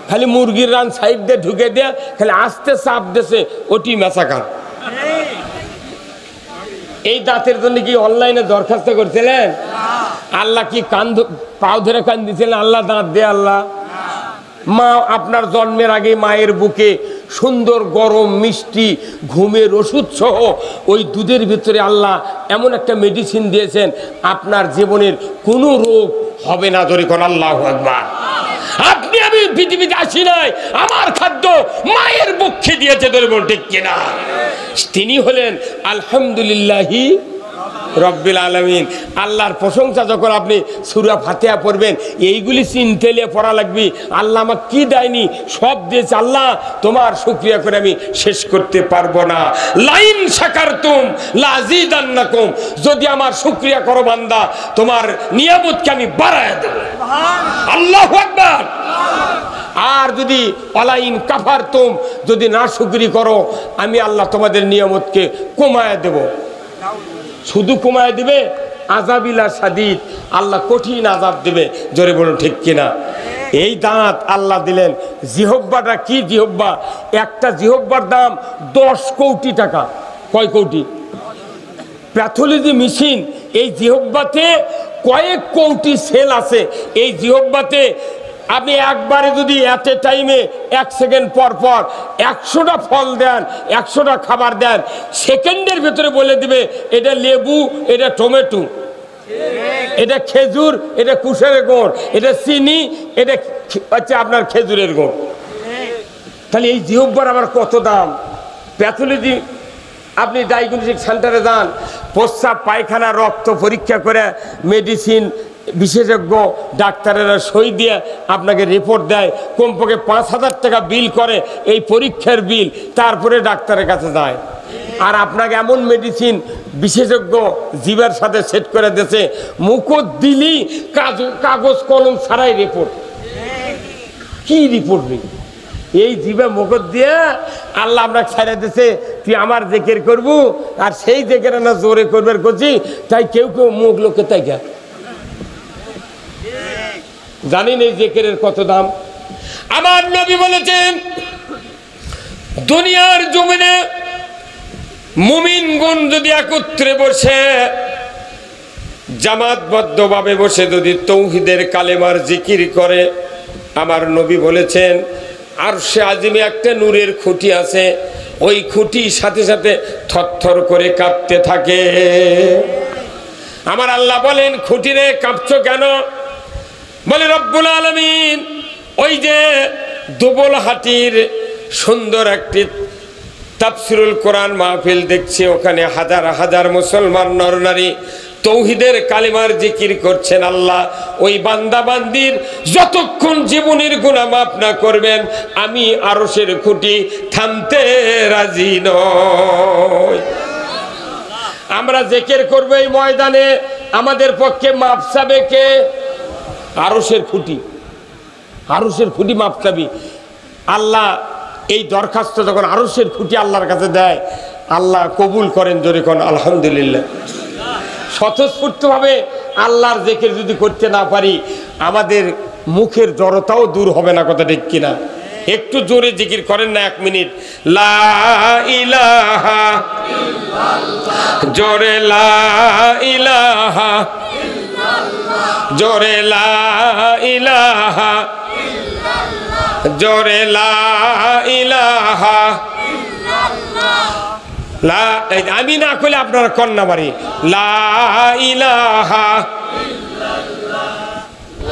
খালি মুরগির রান সাইড দিয়ে ঢুকে দেয়া, খালি আস্তে চাপ দিয়েছে, ওটি মেসাকার। এই দাঁতের জন্য কি অনলাইনে দরখাস্ত করছিলেন? আল্লাহ কি পাও ধরে কান দিয়েছিলেন, আল্লাহ দাঁত দে আল্লাহ? মা আপনার জন্মের আগে মায়ের বুকে সুন্দর গরম মিষ্টি ঘুমের ওষুধ সহ ওই দুধের ভিতরে আল্লাহ এমন একটা মেডিসিন দিয়েছেন, আপনার জীবনের কোনো রোগ হবে না। ধরে কোন আল্লাহু আকবার। আপনি আমি পৃথিবীতে আসি নাই, আমার খাদ্য মায়ের বুকে দিয়েছে, ধরে বল ঠিক কিনা? তিনি হলেন আলহামদুলিল্লাহি রব্বিল আলামিন। আল্লাহর প্রশংসা যখন আপনি সূরা ফাতিহা পড়বেন, এইগুলি চিনতেলে পড়া লাগবে। আল্লাহ আমাকে কি দেয়নি, সব দিয়েছে। আল্লাহ তোমার শুকরিয়া করে আমি শেষ করতে পারবো না। লাইন শাকারতুম লাযিদান্নাকুম, যদি আমার শুকরিয়া করো বান্দা, তোমার নিয়ামতকে আমি বাড়ায় দেব। আল্লাহু আকবার। আর যদি অলাইন কাফারতুম, যদি না শুকরি করো, আমি আল্লাহ তোমাদের নিয়ামতকে কমায় দেব। শুধু কমায় দিবে, আযাবিলা শাদীদ, আল্লাহ কঠিন আযাব দেবে। জোরে বলুন ঠিক কিনা? এই দাঁত আল্লাহ দিলেন। জিহব্বাটা কি জিহব্বা? একটা জিহব্বার দাম 10 কোটি টাকা। কয় কোটি? প্যাথোলজি মেশিন এই জিহব্বাতে কয়েক কোটি সেল আছে। এই জিহব্বাতে আপনি একবারে যদি এট এ টাইমে 1 সেকেন্ড পর পর 100টা ফল দেন, 100টা খাবার দেন, সেকেন্ডের ভেতরে বলে দিবে এটা লেবু, এটা টমেটো, এটা খেজুর, এটা কুশের গুড়, এটা চিনি, এটা হচ্ছে আপনার খেজুরের গুড়। তাহলে এই জিহ্বার আবার কত দাম। প্যাথোলজি আপনি ডায়াগনস্টিক সেন্টারে যান, প্রস্রাব পায়খানা রক্ত পরীক্ষা করে মেডিসিন বিশেষজ্ঞ ডাক্তারেরা সই দিয়ে আপনাকে রিপোর্ট দেয়। কমপক্ষে 5,000 টাকা বিল করে এই পরীক্ষার বিল, তারপরে ডাক্তারের কাছে যায়। আর আপনাকে এমন মেডিসিন বিশেষজ্ঞ জিবার সাথে সেট করে দিয়েছে, মুখত দিলি কাগজ কলম ছাড়াই রিপোর্ট। কি রিপোর্ট নেই এই জিবা মুখত দিয়ে আল্লাহ আপনাকে ছাড়া দিয়েছে, তুই আমার জিকির করবো, আর সেই জিকির না জোরে করবার করছি, তাই কেউ কেউ মুখ লোকে তাই গা জানি না এই জিকিরের কত দাম। আমার নবী বলেছেন, দুনিয়ার জমিনে মুমিনগণ যদি একত্রে বসে জামাতবদ্ধভাবে বসে যদি তৌহিদের কালেমার জিকির করে, আমার নবী বলেছেন আরশে আজিমে একটা নূরের খুঁটি আছে, ওই খুঁটির সাথে সাথে থরথর করে কাঁপতে থাকে। আমার আল্লাহ বলেন, খুঁটিরে কাঁপছো কেন? বলে রব্বুল আলামিন ওই যে দুবলহাটির সুন্দর একটি তাফসিরুল কোরআন মাহফিল দেখছে, ওখানে হাজার হাজার মুসলমান নরনারী তৌহিদের কালিমার জিকির করছেন। আল্লাহ ওই বান্দা বান্দির যতক্ষণ জীবনের গুনাহ মাফ না করবেন, আমি আরশের খুঁটি থামতে রাজি নই। আমরা জিকির করব এই ময়দানে, আমাদের পক্ষে মাফ চাবে কে? আরশের খুঁটি। আরশের খুঁটি মাফ চাবি। আল্লাহ এই দরখাস্ত যখন আরশের খুঁটি আল্লাহর কাছে দেয়, আল্লাহ কবুল করেন। জোরে কোন আলহামদুলিল্লাহ। স্বতঃস্ফূর্তভাবে আল্লাহর জিকির যদি করতে না পারি, আমাদের মুখের জড়তাও দূর হবে না। কথা ঠিক কিনা? একটু জোরে জিকির করেন না 1 মিনিট। লা ইলাহা ইল্লাল্লাহ, জোরে লা ইলাহা ইল্লাল্লাহ, জোরে লা ইলাহা ইল্লাল্লাহ, জোরে লা ইলাহা লা। আমি না কইলে আপনারা কন্যা বাড়ি লা ইলাহা ইল্লাল্লাহ,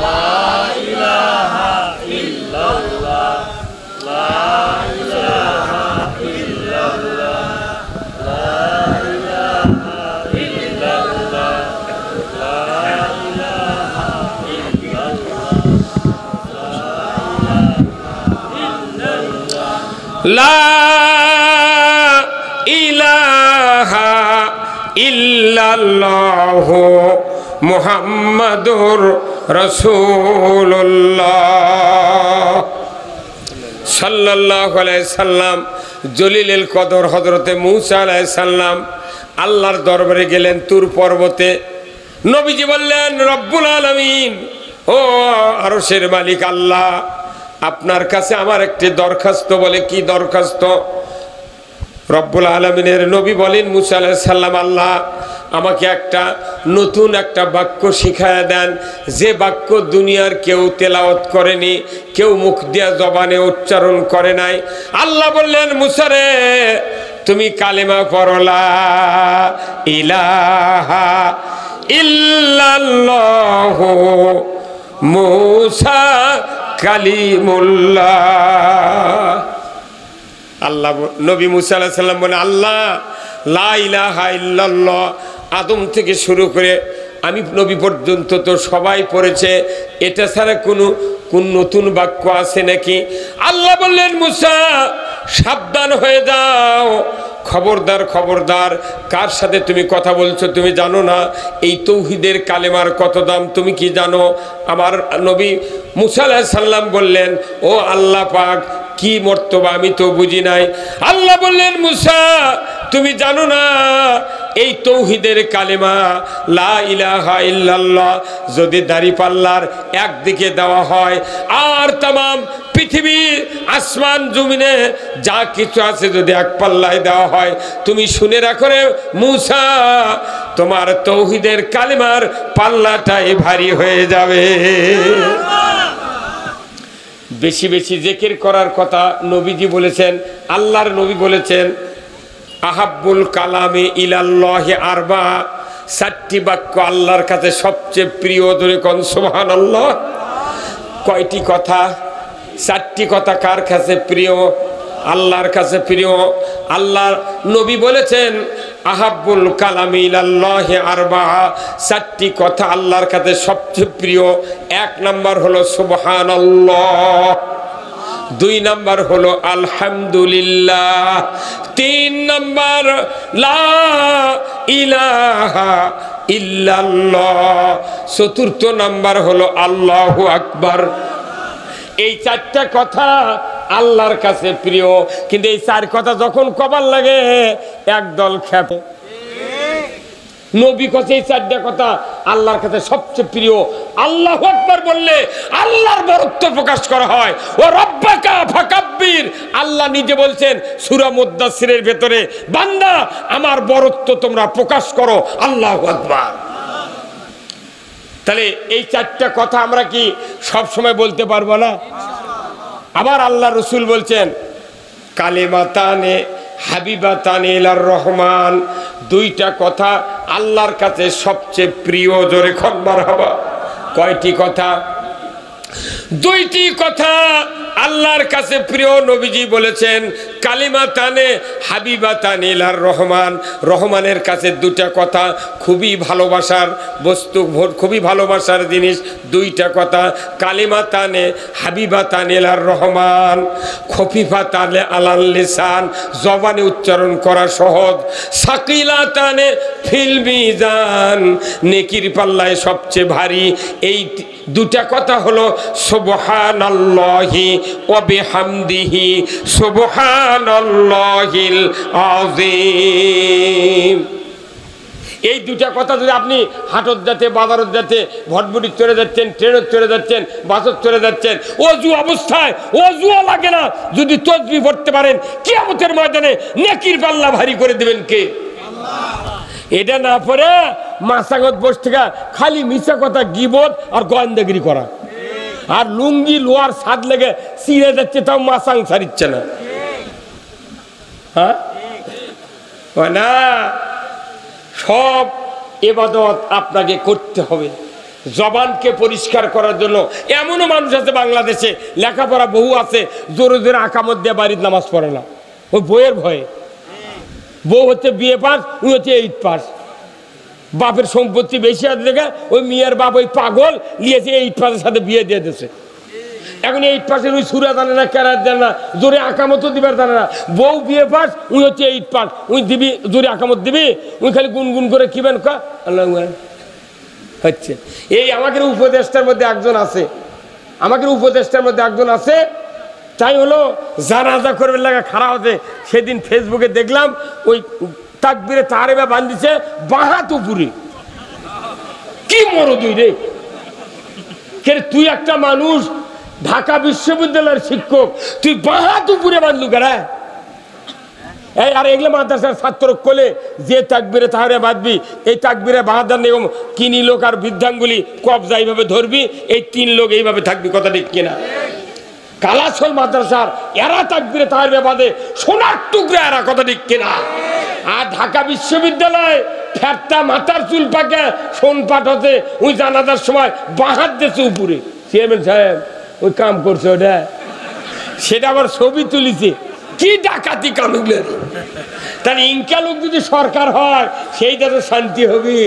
লা ইলাহা ইল্লাল্লাহ, লা ইলাহা ইল্লাল্লাহ, লা ইলাহা ইল্লাল্লাহ, লা ইলাহা ইল্লাল্লাহ, লা ইলাহা ইল্লাল্লাহু মুহাম্মাদুর রাসূলুল্লাহ সাল্লাল্লাহু আলাইহি সাল্লাম। জলিলুল কদর হযরতে মূসা আলাইহিস সালাম আল্লাহর দরবারে গেলেন তুর পর্বতে। নবীজি বললেন, রব্বুল আলামিন, ও আরশের মালিক আল্লাহ, আপনার কাছে আমার একটি দরখাস্ত। বলে, কি দরখাস্ত? রব্বুল আলামিনের নবী বলেন, মূসা আলাইহিস সালাম, আল্লাহ আমাকে একটা নতুন একটা বাক্য শিখায়া দেন, যে বাক্য দুনিয়ার কেউ তেলাওয়াত করেনি, কেউ মুখ দিয়া জবানে উচ্চারণ করে নাই। আল্লাহ বললেন, মূসা রে, তুমি কালেমা পড়ো, লা ইলাহা ইল্লাল্লাহু মূসা কালিমুল্লাহ। আল্লাহ নবী মূসা আলাইহিস সালাম বলে, আল্লাহ লা ইলাহা ইল্লাল্লাহ আদম থেকে শুরু করে আমি নবী পর্যন্ত তো সবাই পড়েছে, এটা ছাড়া কোন নতুন বাক্য আছে নাকি? আল্লাহ বললেন, মূসা সাবধান হয়ে যাও, খবরদার খবরদার, কার সাথে তুমি কথা বলছো তুমি জানো না? এই তৌহিদের কালেমার কত দাম তুমি কি জানো? আমার নবী মুসা আলাইহিস সালাম বললেন, ও আল্লাহ পাক, কি মর্তবা আমি তো বুঝি নাই। আল্লাহ বললেন, মুসা তুমি জানো না এই তৌহিদের কালেমা লা ইলাহা ইল্লাল্লাহ যদি দাড়িপাল্লার একদিকে দেওয়া হয় আর তামাম পৃথিবীর আসমান জমিনে যা কিছু আছে যদি এক পাল্লায় দেওয়া হয়, তুমি শুনে রাখো রে মুসা, তোমার তৌহিদের কালেমার পাল্লাটাই ভারী হয়ে যাবে। বেশি বেশি জিকির করার কথা নবীজি বলেছেন, আল্লাহর নবী বলেছেন, আহাব্বুল কালামে ইলাল্লাহি আরবা, 4টি বাক্য আল্লাহর কাছে সবচেয়ে প্রিয়। ধরে কোন সুবহানাল্লাহ। কয়টি কথা? 4টি কথা কার কাছে প্রিয়? আল্লাহর কাছে প্রিয়। আল্লাহর নবী বলেছেন আহাব্বুল কালামি ইলাল্লাহি আরবা, 4টি কথা আল্লাহর কাছে সবচেয়ে প্রিয়। 1 নাম্বার হলো সুবহানাল্লাহ, 2 নাম্বার হলো আলহামদুলিল্লাহ, 3 নাম্বার লা ইলাহা ইল্লাল্লাহ, 4র্থ নাম্বার হলো আল্লাহু আকবার। এই 4টা কথা আল্লাহর কাছে প্রিয়। কিন্তু এই 4 কথা যখন কবার লাগে একদল খেপে। নবী কাছে এই 4টা কথা আল্লাহর কাছে সবচেয়ে প্রিয়। আল্লাহু আকবার বললে আল্লাহর বরত্ব প্রকাশ করা হয়। ও রব্বাকা ফাকাব্বির, আল্লাহ নিজে বলছেন সূরা মুদ্দাসসিরের ভেতরে, বান্দা আমার বরত্ব তোমরা প্রকাশ করো, আল্লাহু আকবার। তাহলে এই 4টা কথা আমরা কি সব সময় বলতে পারবো না? আবার আল্লাহ রসুল বলছেন কালিমাতানে হাবিবাতানে ইলার রহমান, 2টা কথা আল্লাহর কাছে সবচেয়ে প্রিয়। জোরে খন মারহাবা। কয়টি কথা? 2টি কথা আল্লাহর কাছে প্রিয়। নবীজি বলেছেন কালিমাতানে হাবিবাতানে ইলার রহমান, রহমানের কাছে 2টা কথা খুবই ভালোবাসার বস্তু, খুবই ভালোবাসার জিনিস। 2টা কথা কালিমাতানে হাবিবাতানে ইলার রহমান, খফিফাতানে আলাল লিসান, জবানে উচ্চারণ করা সহজ, সাকিলাতানে ফিল মিজান, নেকির পাল্লায় সবচেয়ে ভারী। এই 2টা কথা হলো সুবহানাল্লাহি ওয়া বিহামদিহি সুবহানাল্লাহিল আযীম। এই 2টা কথা যদি আপনি হাটত যাতে, বাজারত যাতে, ভটভটি চলে যাচ্ছেন, ট্রেনত চলে যাচ্ছেন, বাসত চলে যাচ্ছেন, অজু অবস্থায় অজুও লাগে না যদি তাসবিহ পড়তে পারেন, কিয়ামতের ময়দানে নেকির পাল্লা ভারী করে দিবেন কে? আল্লাহ। এটা না পড়ে মাসাগত বসে থেকে খালি মিছা কথা, গীবত আর গোয়েন্দাগিরি করা, আর লুঙ্গি লোয়ার ছাদ লেগে ছিঁড়ে যাচ্ছে, তাও মাসাং ছাড়িচ্ছে না। হ্যাঁ না, সব ইবাদত আপনাকে করতে হবে। জবানকে পরিষ্কার করার জন্য এমনও মানুষ আছে বাংলাদেশে, লেখাপড়া বহু আছে, জোরে জোরে আকামত দিয়ে বাড়ির নামাজ পড়ে না, ওই বইয়ের ভয়ে। বউ হচ্ছে বিএ পাস, উনি হচ্ছে 8 পাস। বাপের সম্পত্তি বেশি আছে দেখে ওই মেয়ের বাপ ওই পাগল নিয়েছে 8 পাসের সাথে বিয়ে দিয়ে দিয়েছে। এখন 8 পাসের ওই সুরা জানে না, কেরাত জানে না, জোরে আকামত দিবার জানে না। বউ বিএ পাস, উনি হচ্ছে 8 পাস, উনি দিবি জোরে আকামত দিবি, উনি খালি গুনগুন করে কিবেন আল্লাহ হচ্ছে। এই আমাদের উপদেষ্টার মধ্যে একজন আছে, আমাদের উপদেষ্টার মধ্যে একজন আছে, তাই হলো জানাজা করবে লাগা খারাপ হচ্ছে। সেদিন ফেসবুকে দেখলাম ওই তাকবীরে তাহরিমা বান্ধিছে বাহাত উপরে। কি মরদুই রে, তুই একটা মানুষ, ঢাকা বিশ্ববিদ্যালয়ের শিক্ষক, তুই বাহাত উপরে বাঁধলু কেরা? এই আর এগুলো মাদ্রাসার ছাত্র কোলে যে তাকবীরে তাহরিমা বাঁধবি, এই তাকবীরে বাঁধার নিয়ম কিনি লোক আর বৃদ্ধাঙ্গুলি কবজা এইভাবে ধরবি, এই 3 লোক এইভাবে থাকবি, কথা ঠিক কিনা? কালাসল মাদ্রাসার এরা তাকবীরে তাহরিমা বাঁধে, সোনার টুকরা এরা, কথা ঠিক কিনা? আর ঢাকা বিশ্ববিদ্যালয় ফেরতা মাথার চুল পাকে সোন পাঠ হচ্ছে, ওই জানাজার সময় বাহাত দিয়েছে উপরে। চেয়ারম্যান সাহেব ওই কাম করছে ওটা, সেটা আবার ছবি তুলিছে। কি ডাকাতি কানুগুলো! তাহলে ইনকা লোক যদি সরকার হয় সেইটা তো শান্তি হবে।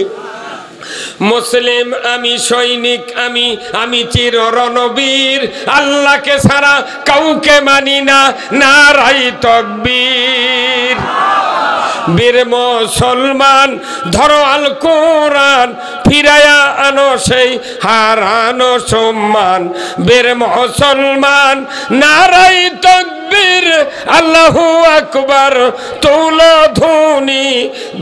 মুসলিম আমি, সৈনিক আমি, আমি চির রণবীর, আল্লাহকে ছাড়া কাউকে মানি না, নারায়ে তাকবীর। বীর মুসলমান ধরো আল কোরআন ফিরায়া আনো সেই হারানো সম্মান বীর মুসলমান নারাই তাকবীর আল্লাহু আকবার তুলো ধ্বনি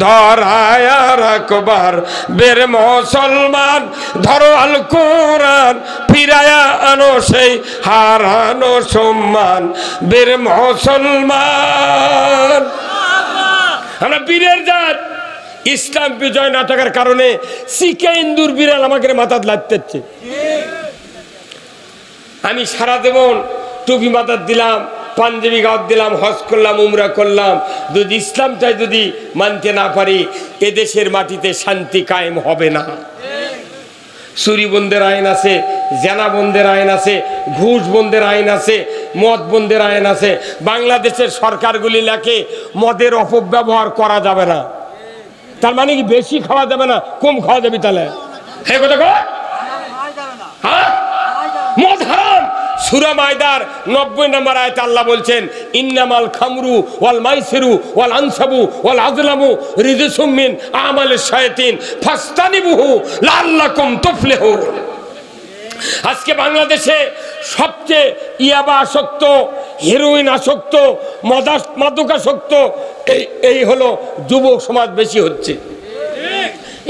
ধরায়া রাখবার বীর মুসলমান ধরো আল কোরআন ফিরায়া আনো সেই হারানো সম্মান বীর মুসলমান। আমরা বীরের জাত। ইসলাম বিজয় না থাকার কারণে শিখে ইন্দুর বিড়াল আমাকে মাথাত লাগতেছে। আমি সারা জীবন টুপি মাথাত দিলাম, পাঞ্জাবি গাওয়াত দিলাম, হজ করলাম, উমরা করলাম, যদি ইসলাম চাই যদি মানতে না পারি এদেশের মাটিতে শান্তি কায়েম হবে না। চুরি বন্ধের আইন আছে, জেনা বন্ধের আইন আছে, ঘুষ বন্ধের আইন আছে, মদ বন্ধের আইন আছে। বাংলাদেশের সরকারগুলি লেখে মদের অপব্যবহার করা যাবে না। তার মানে কি বেশি খাওয়া যাবে না, কম খাওয়া যাবে? তাহলে হে কথা কয় মদ হারাম। সূরা মায়দার 90 নম্বর আয়াতে আল্লাহ বলছেন ইন্নামাল খামরু ওয়াল মাইসিরু ওয়াল আনসাবু ওয়াল আযলামু রিজসুম মিন আমালিশ শায়াতিন ফাস্তানিবুহু লাআল্লাকুম তুফলিহুন। আজকে বাংলাদেশে সবচেয়ে ইয়াবা আসক্ত, হেরোইন আসক্ত, মাদকাসক্ত এই হলো যুবক সমাজ বেশি হচ্ছে।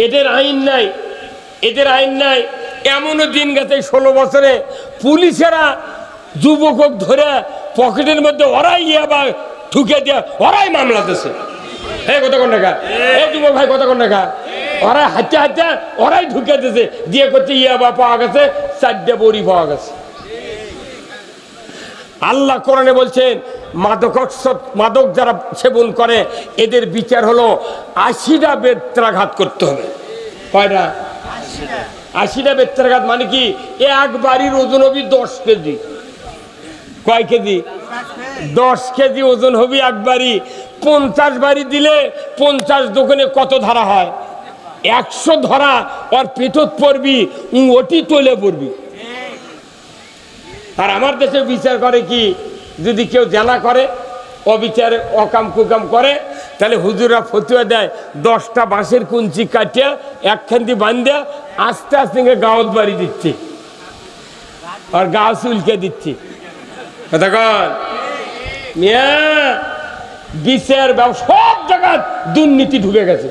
এদের আইন নাই, এদের আইন নাই। এমনও দিন গেছে 16 বছরে পুলিশেরা যুবক ধরে পকেটের মধ্যে ওরাই ইয়াবা ঢুকে দেয়, ওরাই মামলা দিচ্ছে। হ্যাঁ কতক্ষণ টাকা এই যুবক ভাই কতক্ষণ টাকা ওরা হাঁটতে হাঁটতে ওরাই ঢুকে দিয়েছে, দিয়ে করছে ইয়াবা পাওয়া গেছে, 4টে বড়ি পাওয়া গেছে। আল্লাহ কোরআনে বলছেন মাদক যারা সেবন করে এদের বিচার হলো 80টা বেত্রাঘাত করতে হবে। কয়টা? 80টা বেত্রাঘাত। মানে কি এক বাড়ির ওজন হবে 10 কেজি। কয় কেজি? 10 কেজি ওজন হবে এক বাড়ি। 50 বাড়ি দিলে 50 দোকানে কত ধরা হয়? 100 ধরা। আর পেটত পড়বি, ওটি তোলে পড়বি। আর আমার দেশে বিচার করে কি, যদি কেউ জেনা করে, অবিচারে অকাম কুকাম করে, তাহলে হুজুরা ফতুয়া দেয় 10টা বাঁশের কুঞ্চি কাটিয়ে একখান দিয়ে বান্ধে আস্তে আস্তে গাঁত বাড়ি দিচ্ছে আর গাছ উল্কে দিচ্ছে। বিচার সব জায়গায় দুর্নীতি ঢুকে গেছে,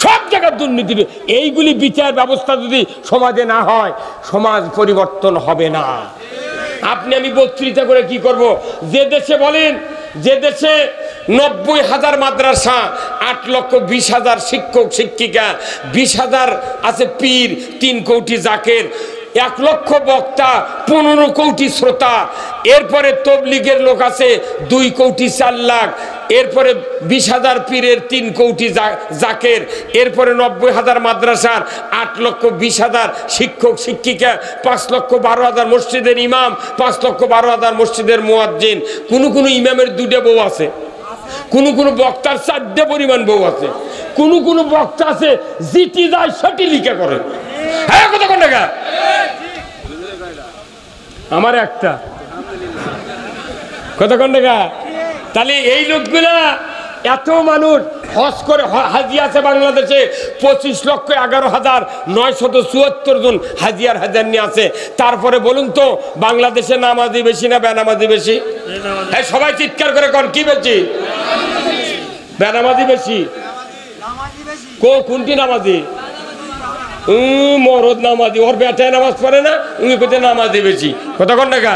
সব জায়গায় দুর্নীতি। এইগুলি বিচার ব্যবস্থা যদি সমাজে না হয় সমাজ পরিবর্তন হবে না। আপনি আমি বক্তৃতা করে কি করব? যে দেশে বলেন, যে দেশে 90,000 মাদ্রাসা, 8,20,000 শিক্ষক শিক্ষিকা, 20,000 আছে পীর, 3 কোটি জাকের, 1 লক্ষ বক্তা, 15 কোটি শ্রোতা, এরপরে তবলিগের লোক আছে 2 কোটি 4 লাখ, এরপরে 20,000 পীরের 3 কোটি জাকের, এরপরে 90,000 মাদ্রাসার 8,20,000 শিক্ষক শিক্ষিকা, 5,12,000 মসজিদের ইমাম, 5,12,000 মসজিদের মুয়াজ্জিন। কোন ইমামের 2টে বউ আছে, কোন বক্তার 4টে পরিমাণ বউ আছে, কোন বক্তা আছে জিটি যায় সেটি লিখে করে। হ্যাঁ কতক্ষণ টাকা আমার একটা কতক্ষণ টাকা। তাহলে এই লোকগুলা এত মানুষ হজ করে, হাজি আছে বাংলাদেশে 25,11,974 জন হাজিয়ার হাজার নিয়ে আছে। তারপরে বলুন তো বাংলাদেশে নামাজি বেশি না বেনামাজি বেশি? হ্যাঁ সবাই চিৎকার করে কর কি বেশি? বেনামাজি বেশি। কোনটি নামাজি? মরদ নামাজি, ওর বেটায় নামাজ পড়ে না, উনি কোথায় নামাজি বেশি। কতক্ষণ টাকা?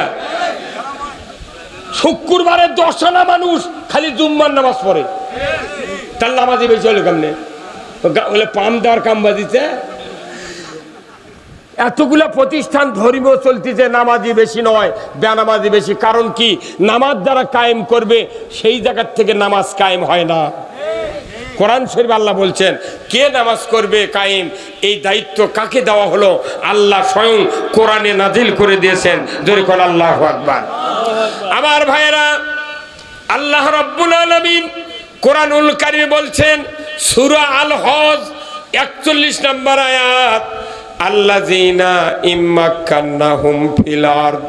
শুক্রবারে 10 আনা মানুষ খালি জুম্মার নামাজ পড়ে, তার নামাজি বেশি হলো কেমনে? বলে পাম দেওয়ার কাম বাজিছে। এতগুলা প্রতিষ্ঠান ধর্মীয় চলতেছে, নামাজি বেশি নয় বেনামাজি বেশি। কারণ কি? নামাজ যারা কায়েম করবে সেই জায়গার থেকে নামাজ কায়েম হয় না। কোরআন শরীফ আল্লাহ বলছেন কে নামাজ করবে কায়েম, এই দায়িত্ব কাকে দেওয়া হলো? আল্লাহ স্বয়ং কোরআনে নাজিল করে দিয়েছেন। জোরে কোন আল্লাহু আকবার। আমার ভাইয়েরা, আল্লাহ রাব্বুল আলামিন কোরআনুল কারীমে বলছেন সূরা আল হজ 41 নম্বর আয়াত, আল্লাযীনা ইম্মাক্কান্নাহুম ফিল আরদ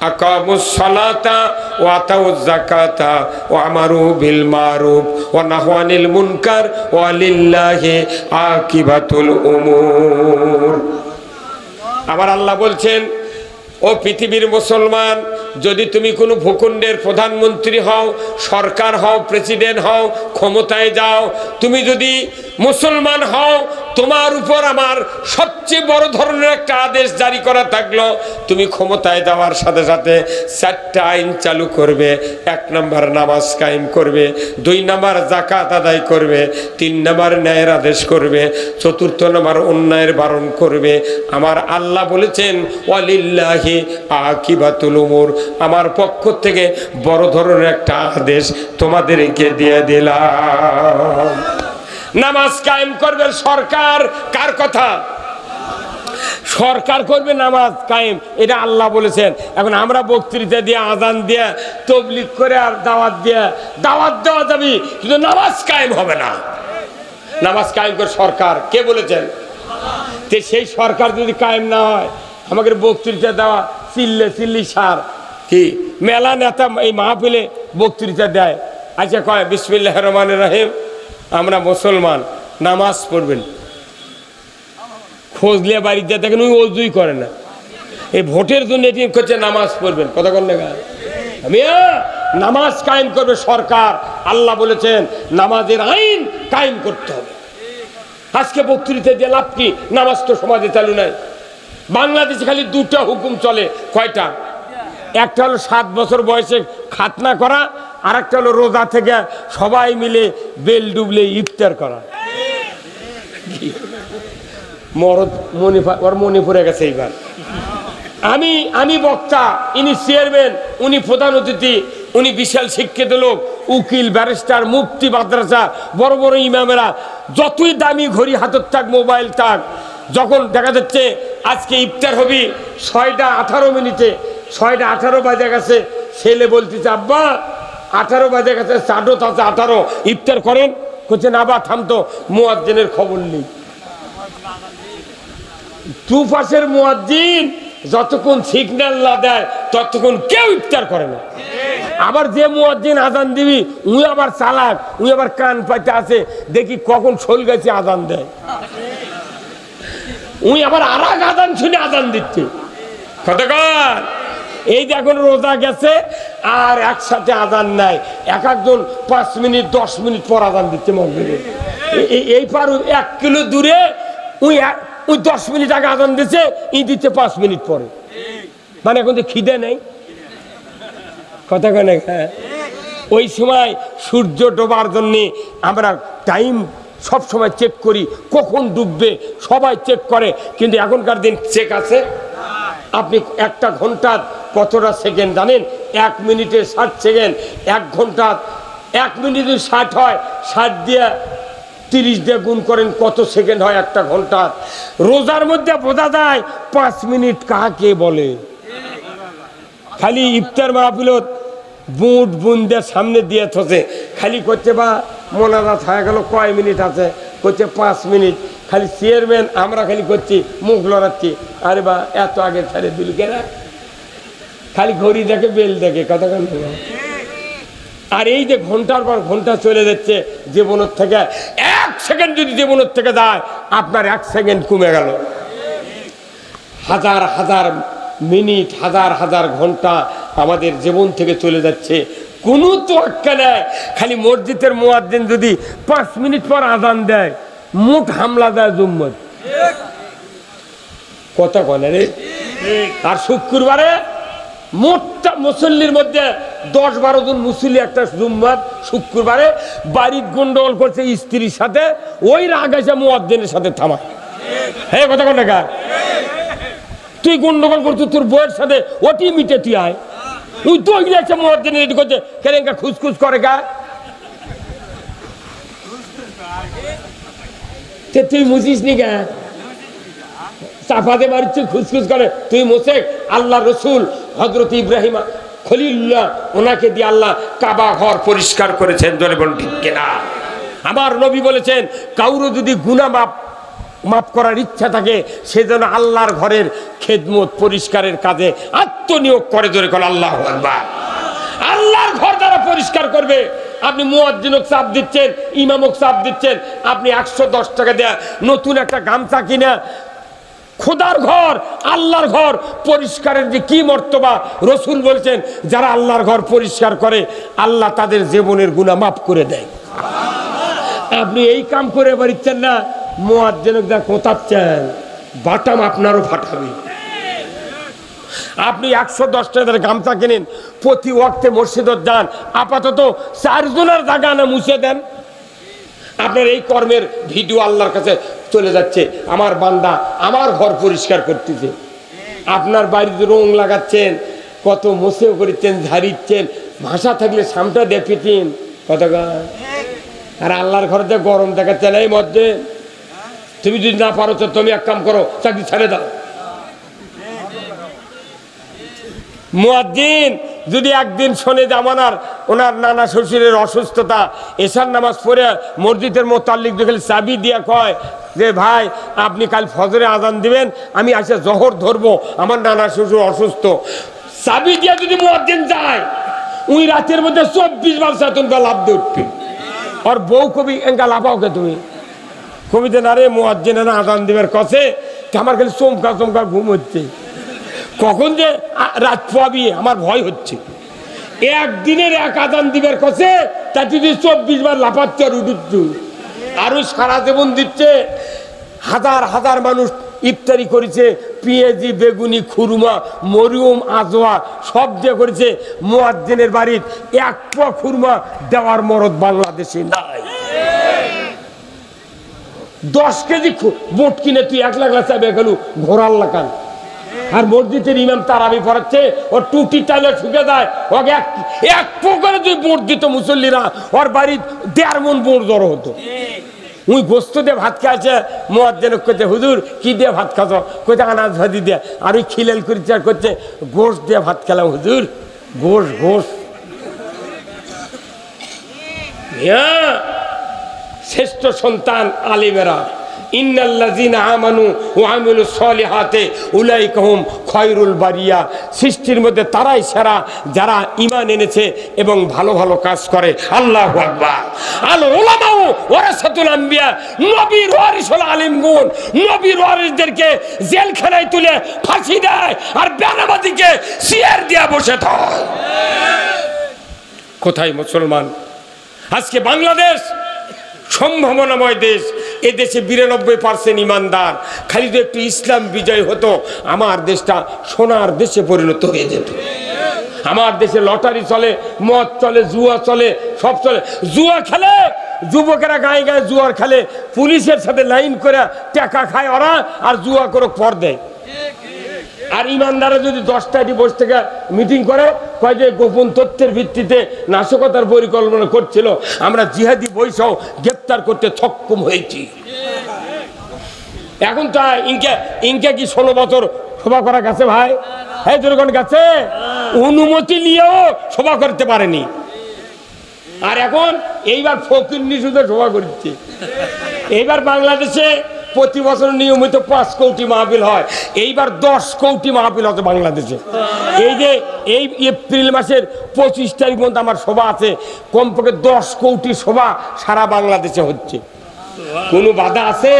আকামুস সালাতা ওয়া আতাউয যাকাতা ওয়া আমারু বিল মারুফ ওয়া নাহু আনিল মুনকার ওয়া লিল্লাহি আকিবাতুল উমুর। আবার আল্লাহ বলছেন, ও পৃথিবীর মুসলমান, যদি তুমি কোনো ভূখণ্ডের প্রধানমন্ত্রী হও, সরকার হও, প্রেসিডেন্ট হও, ক্ষমতায় যাও, তুমি যদি মুসলমান হও, তোমার উপর আমার সবচেয়ে বড় ধরনের একটা আদেশ জারি করা থাকলো, তুমি ক্ষমতায় যাওয়ার সাথে সাথে 4টা আইন চালু করবে। 1 নম্বর নামাজ কায়েম করবে, 2 নম্বর যাকাত আদায় করবে, 3 নম্বর ন্যায়ের আদেশ করবে, 4র্থ নম্বর অন্যায়ের বারণ করবে। আমার আল্লাহ বলেছেন, ওয়ালিল্লাহি আকিবাতুল উমুর, আমার পক্ষ থেকে বড় ধরনের একটা আদেশ তোমাদেরকে দিয়ে দিলাম। নামাজ কায়েম করবে সরকার, কার কথা? সরকার করবে নামাজ কায়েম, এটা আল্লাহ বলেছেন। এখন আমরা বক্তৃতা দিয়ে, আজান দিয়ে, তবলিগ করে আর দাওয়াত দিয়ে দাওয়াত দেওয়া যাবে, কিন্তু নামাজ কায়েম হবে না। নামাজ কায়েম করে সরকার, কে বলেছেন? তে সেই সরকার যদি কায়েম না হয়, আমাদের বক্তৃতা দেওয়া চিল্লি সার কি? মেলা নেতা এই মাহফিলে বক্তৃতা দেয়, আচ্ছা কয় বিসমিল্লাহির রহমানির রহিম, আমরা মুসলমান, নামাজ পড়বেন। খোঁজলে বাড়িতে দেখেন ওই অজুই করে না, এই ভোটের জন্য এটি করছে নামাজ পড়বেন। কথা কন না, আমি নামাজ কায়েম করবে সরকার। আল্লাহ বলেছেন নামাজের আইন কায়েম করতে হবে। আজকে বক্তৃতা দিয়ে লাভ কি? নামাজ তো সমাজে চালু নাই। বাংলাদেশে খালি 2টা হুকুম চলে। কয়টা? একটা হলো 7 বছর বয়সে খাতনা করা, আর একটা হলো রোজা থেকে সবাই মিলে বেল ডুবলে ইফতার করা। মরদ মণিপুরে গেছে এইবার। আমি বক্তা, ইনি চেয়ারম্যান, উনি প্রধান অতিথি, উনি বিশাল শিক্ষিত লোক, উকিল, ব্যারিস্টার, মুফতি, মাদ্রাসা, বড় বড় ইমামেরা, যতই দামি ঘড়ি হাতত থাক, মোবাইল থাক, যখন দেখা যাচ্ছে আজকে ইফতার হবি 6টা 18 মিনিটে, 6টা 18 বাজে গেছে, ছেলে বলতেছে আব্বা 18 বাজে গেছে, 18 ইফতার করেন। করছে না বা থামতো, মুয়াজ্জিনের খবর নেই। দুপাশের মুয়াজ্জিন যতক্ষণ সিগন্যাল না দেয় ততক্ষণ কেউ ইফতার করে না। আবার যে মুয়াজ্জিন আজান দিবি, উনি আবার চালাক, উনি আবার কান পাইতে আছে, দেখি কখন শোল গেছে আজান দেয়, উনি আবার আর এক আজান শুনে আজান দিচ্ছে। কতক্ষণ? এই যে এখন রোজা গেছে আর একসাথে আজান নাই, এক একজন 5 মিনিট 10 মিনিট পর আজান দিচ্ছে মসজিদে। এই পার 1 কিলো দূরে ওই 10 মিনিট আগে আজান দিচ্ছে, ই দিচ্ছে 5 মিনিট পরে। মানে এখন তো খিদে নেই। কথা কেন? হ্যাঁ, ওই সময় সূর্য ডোবার জন্যে আমরা টাইম সব সময় চেক করি, কখন ডুববে সবাই চেক করে, কিন্তু এখনকার দিন চেক আছে? আপনি একটা ঘন্টা কতটা সেকেন্ড জানেন? 1 মিনিটে 60 সেকেন্ড। 1 ঘন্টা 1 মিনিটে 60 হয়, 60 দিয়ে 30 দিয়ে গুণ করেন কত সেকেন্ড হয় একটা ঘন্টা। রোজার মধ্যে বোঝা যায় 5 মিনিট কাকে বলে। খালি ইফতার মাহফিলত বুট বুনদের সামনে দিয়ে থসে, খালি করছে বা মোনাজাত হয়ে গেল, কয় মিনিট আছে? করছে 5 মিনিট। খালি চেয়ারম্যান আমরা খালি করছি, মুখ লড়াচ্ছি, আরে বা এত আগে ছেড়ে দিল কেনা, খালি ঘড়ি দেখে, বেল দেখে। কথা কেন? আর এই যে ঘন্টার পর ঘন্টা চলে যাচ্ছে জীবনের থেকে, 1 সেকেন্ড যদি জীবনের থেকে যায়, আপনার 1 সেকেন্ড কমে গেল। হাজার হাজার মিনিট, হাজার হাজার ঘন্টা আমাদের জীবন থেকে চলে যাচ্ছে, কোনো তোয়াক্কা নেই। খালি মসজিদের মুয়াজ্জিন যদি 5 মিনিট পর আজান দেয়, মুখ হামলা দেয় জুম্মত। কথা কয় না রে? আর শুক্রবারে মোটটা মুসল্লির মধ্যে 10-12 জন মুসল্লি একটা জুম্মাত শুক্রবারে বাড়ির গন্ডগোল করছে স্ত্রীর সাথে, ওই রাগ এসে মুয়াজ্জিনের সাথে থামায়। হ্যাঁ, কথা কয় না? তুই গন্ডগোল করছিস তোর বউয়ের সাথে, ওটি মিটে তুই আয়। তুই তো গিয়েছে মুয়াজ্জিনের এটি করছে, কেলেঙ্কা খুসখুস করে গা, তুই মুছিস নি গা, চাপাতে মারিচ্ছে, খুসখুস করে, তুই মুছে। আল্লাহ রসুল হযরত ইব্রাহিম খলিলুল্লাহ, ওনাকে দিয়ে আল্লাহ কাবা ঘর পরিষ্কার করেছেন। জোরে বলুন ঠিক কিনা? আমার নবী বলেছেন, কাউরো যদি গুনাহ মাফ করার ইচ্ছা থাকে, সেজন্য আল্লাহর ঘরের খেদমত পরিষ্কারের কাজে আত্মনিয়োগ করে। জোরে বল আল্লাহু আকবার। পরিষ্কার করবে। আপনি মুয়াজ্জিনক চাপ দিচ্ছেন, ইমামক চাপ দিচ্ছেন, আপনি 110 টাকা দেয়া নতুন একটা গামছা কিনা খোদার ঘর, আল্লাহর ঘর পরিষ্কারের যে কি মর্তবা রসুল বলছেন, যারা আল্লাহর ঘর পরিষ্কার করে আল্লাহ তাদের জীবনের গুনাহ মাফ করে দেয়। আপনি এই কাম করে পারছেন না, মুয়াজ্জিনক যা কোথাচ্ছেন বাটাম আপনারও ফাটাবে। আপনি 110 টাকার গামছা কিনেন, প্রতি ওয়াক্তে মসজিদত যান, আপাতত 4 জনের জায়গা না মুছে দেন। আপনার এই কর্মের ভিডিও আল্লাহর কাছে চলে যাচ্ছে, আমার বান্দা আমার ঘর পরিষ্কার করতেছে। আপনার বাড়িতে রং লাগাচ্ছেন, কত মুছেও করেছেন, ঝাড়িচ্ছেন, ভাষা থাকলে সামটা দেখেছেন কত। আর আল্লাহর ঘরে গরম দেখাচ্ছেন, এই মধ্যে তুমি যদি না পারো তো তুমি এক কাম করো, চাকরি ছেড়ে দাও। মুয়াজ্জিন যদি একদিন শোনে যে ওনার নানা শ্বশুরের অসুস্থতা, এশার নামাজ পড়ে মসজিদের মোতাল্লিক দেখলে চাবি দিয়ে কয় যে ভাই আপনি কাল ফজরে আজান দিবেন, আমি আসে জহর ধরবো, আমার নানা শ্বশুর অসুস্থ, চাবি দিয়ে যদি মুয়াজ্জিন যায়, ওই রাতের মধ্যে 24 বার চেতনটা লাভ দিয়ে উঠবে। আর বউ কবি এঙ্কা লাফাওকে তুমি কবিতে না রে মুয়াজ্জিনেরা আজান দিবের কষে, আমার খালি চমকা চমকা ঘুম হচ্ছে, কখন যে রাত পাবি আমার ভয় হচ্ছে। একদিনের এক আজান দিবের কাছে তা যদি 24 বার লাফাচ্ছে আর উঠুচ্ছু, আরো সারা জীবন দিচ্ছে। হাজার হাজার মানুষ ইফতারি করেছে, পেঁয়াজি, বেগুনি, খুরমা, মরিয়ম, আজওয়া সব দিয়ে করেছে। মুয়াজ্জিনের বাড়ির 1 পোয়া খুরমা দেওয়ার মরদ বাংলাদেশে নাই। 10 কেজি বোট কিনে তুই 1 লাখ চাবে গেল ঘোরার লাগান। আর মসজিদের ইমাম তারাবি পড়াচ্ছে, ওর টুটি টাইলে ঠুকে দেয়, ওকে এক পোকারে তুই বোট দিত মুসল্লিরা, ওর বাড়ির 1.5 মণ বোট জড়ো হতো। উই গোস্ত দিয়ে ভাত খাইছে, মুয়াজ্জিন কইতে হুজুর কি দিয়ে ভাত খাচ্ছ, কইতে আনাজ ভাজি দিয়ে। আর ওই খিলেল করছে আর করছে গোস্ত দিয়ে ভাত খেলাম হুজুর, গোস্ত। শ্রেষ্ঠ সন্তান আলিমেরা, ইন্নাল্লাযীনা আমানু ওয়া আমিলুস সলিহাতি উলাইকা হুম খায়রুল বারিয়া। সৃষ্টির মধ্যে তারাই সেরা যারা ঈমান এনেছে এবং ভালো ভালো কাজ করে। আল্লাহু আকবার। আল উলামাউ ওয়ারাসাতুল আম্বিয়া, নবীর ওয়ারিসুল আলিমগুন নবীর ওয়ারিসদেরকে জেলখানায় তুলে ফাঁসি দেয় আর বেনামাজিকে চেয়ার দিয়ে বসে থাকে। কোথায় মুসলমান? আজকে বাংলাদেশ সম্ভাবনাময় দেশ, এ দেশে 92% ইমানদার। খালি তো একটু ইসলাম বিজয় হতো, আমার দেশটা সোনার দেশে পরিণত হয়ে যেত। আমার দেশে লটারি চলে, মদ চলে, জুয়া চলে, সব চলে। জুয়া খেলে যুবকেরা গায়ে গায়ে জুয়ার খেলে, পুলিশের সাথে লাইন করে টাকা খায় ওরা, আর জুয়া করে পর দেয়। আর ইমানদারা যদি 10টায় বসে থেকে মিটিং করে, কয় যে গোপন তথ্যের ভিত্তিতে নাশকতার পরিকল্পনা করছিল, আমরা জিহাদি বৈশাও গ্রেপ্তার করতে সক্ষম হয়েছি। এখন তা ইনকা কি 16 বছর সভা করা গেছে ভাই? হ্যাঁ জনগণ গেছে, অনুমতি নিয়েও সভা করতে পারেনি। আর এখন এইবার ফকির নিশুদ্ধ সভা করছে। এইবার বাংলাদেশে প্রতি বছর নিয়মিত 5 কোটি মাহফিল হয়, এইবার 10 কোটি মাহফিল হচ্ছে বাংলাদেশে। এই যে এই এপ্রিল মাসের 25 তারিখ পর্যন্ত আমার সভা আছে, কমপক্ষে 10 কোটি সভা সারা বাংলাদেশে হচ্ছে। কোনো বাধা আছে?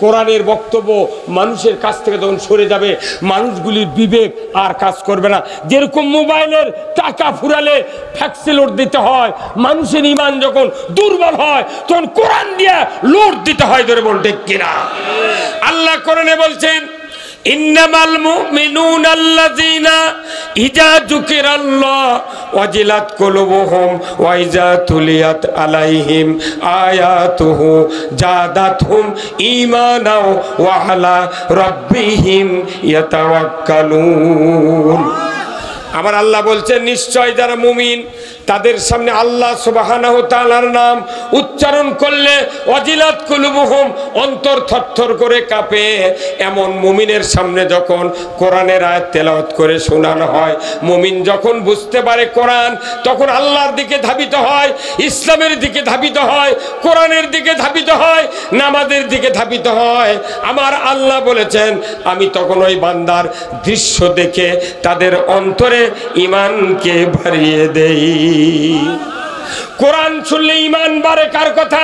কোরআনের বক্তব্য মানুষের কাছ থেকে যখন সরে যাবে, মানুষগুলির বিবেক আর কাজ করবে না। যেরকম মোবাইলের টাকা ফুরালে ফ্যাক্সি লোড দিতে হয়, মানুষের ঈমান যখন দুর্বল হয় তখন কোরআন দিয়ে লোড দিতে হয়। ধরে বলতে কিনা? আল্লাহ কোরআনে বলছেন, ইন্নামাল মুমিনুনা আল্লাযীনা ইযা যুকিরাল্লাহ ওয়াজিলাত কুলুবুহুম ওয়া ইযা তুলিয়াত আলাইহিম আয়াতুহু জাদাতহুম ঈমানাও ওয়া আলা রাব্বিহিম ইয়াতাওয়াক্কালুন। আমার আল্লাহ বলছেন, নিশ্চয় যারা মুমিন তাদের সামনে আল্লাহ সুবহানাহু ওয়া তাআলার নাম উচ্চারণ করলে ওয়াজিলাত কুলুবুহুম, অন্তর থরথর করে কাঁপে। এমন মুমিনের সামনে যখন কোরআনের আয়াত তেলাওয়াত করে শোনানো হয়, মুমিন যখন বুঝতে পারে কোরআন, তখন আল্লাহর দিকে ধাবিত হয়, ইসলামের দিকে ধাবিত হয়, কোরআনের দিকে ধাবিত হয়, নামাজের দিকে ধাবিত হয়। আমার আল্লাহ বলেছেন, আমি তখন ওই বান্দার দৃশ্য দেখে তাদের অন্তরে ঈমানকে বাড়িয়ে দেই। কোরআন শুনলে ঈমান বাড়ে কার কথা?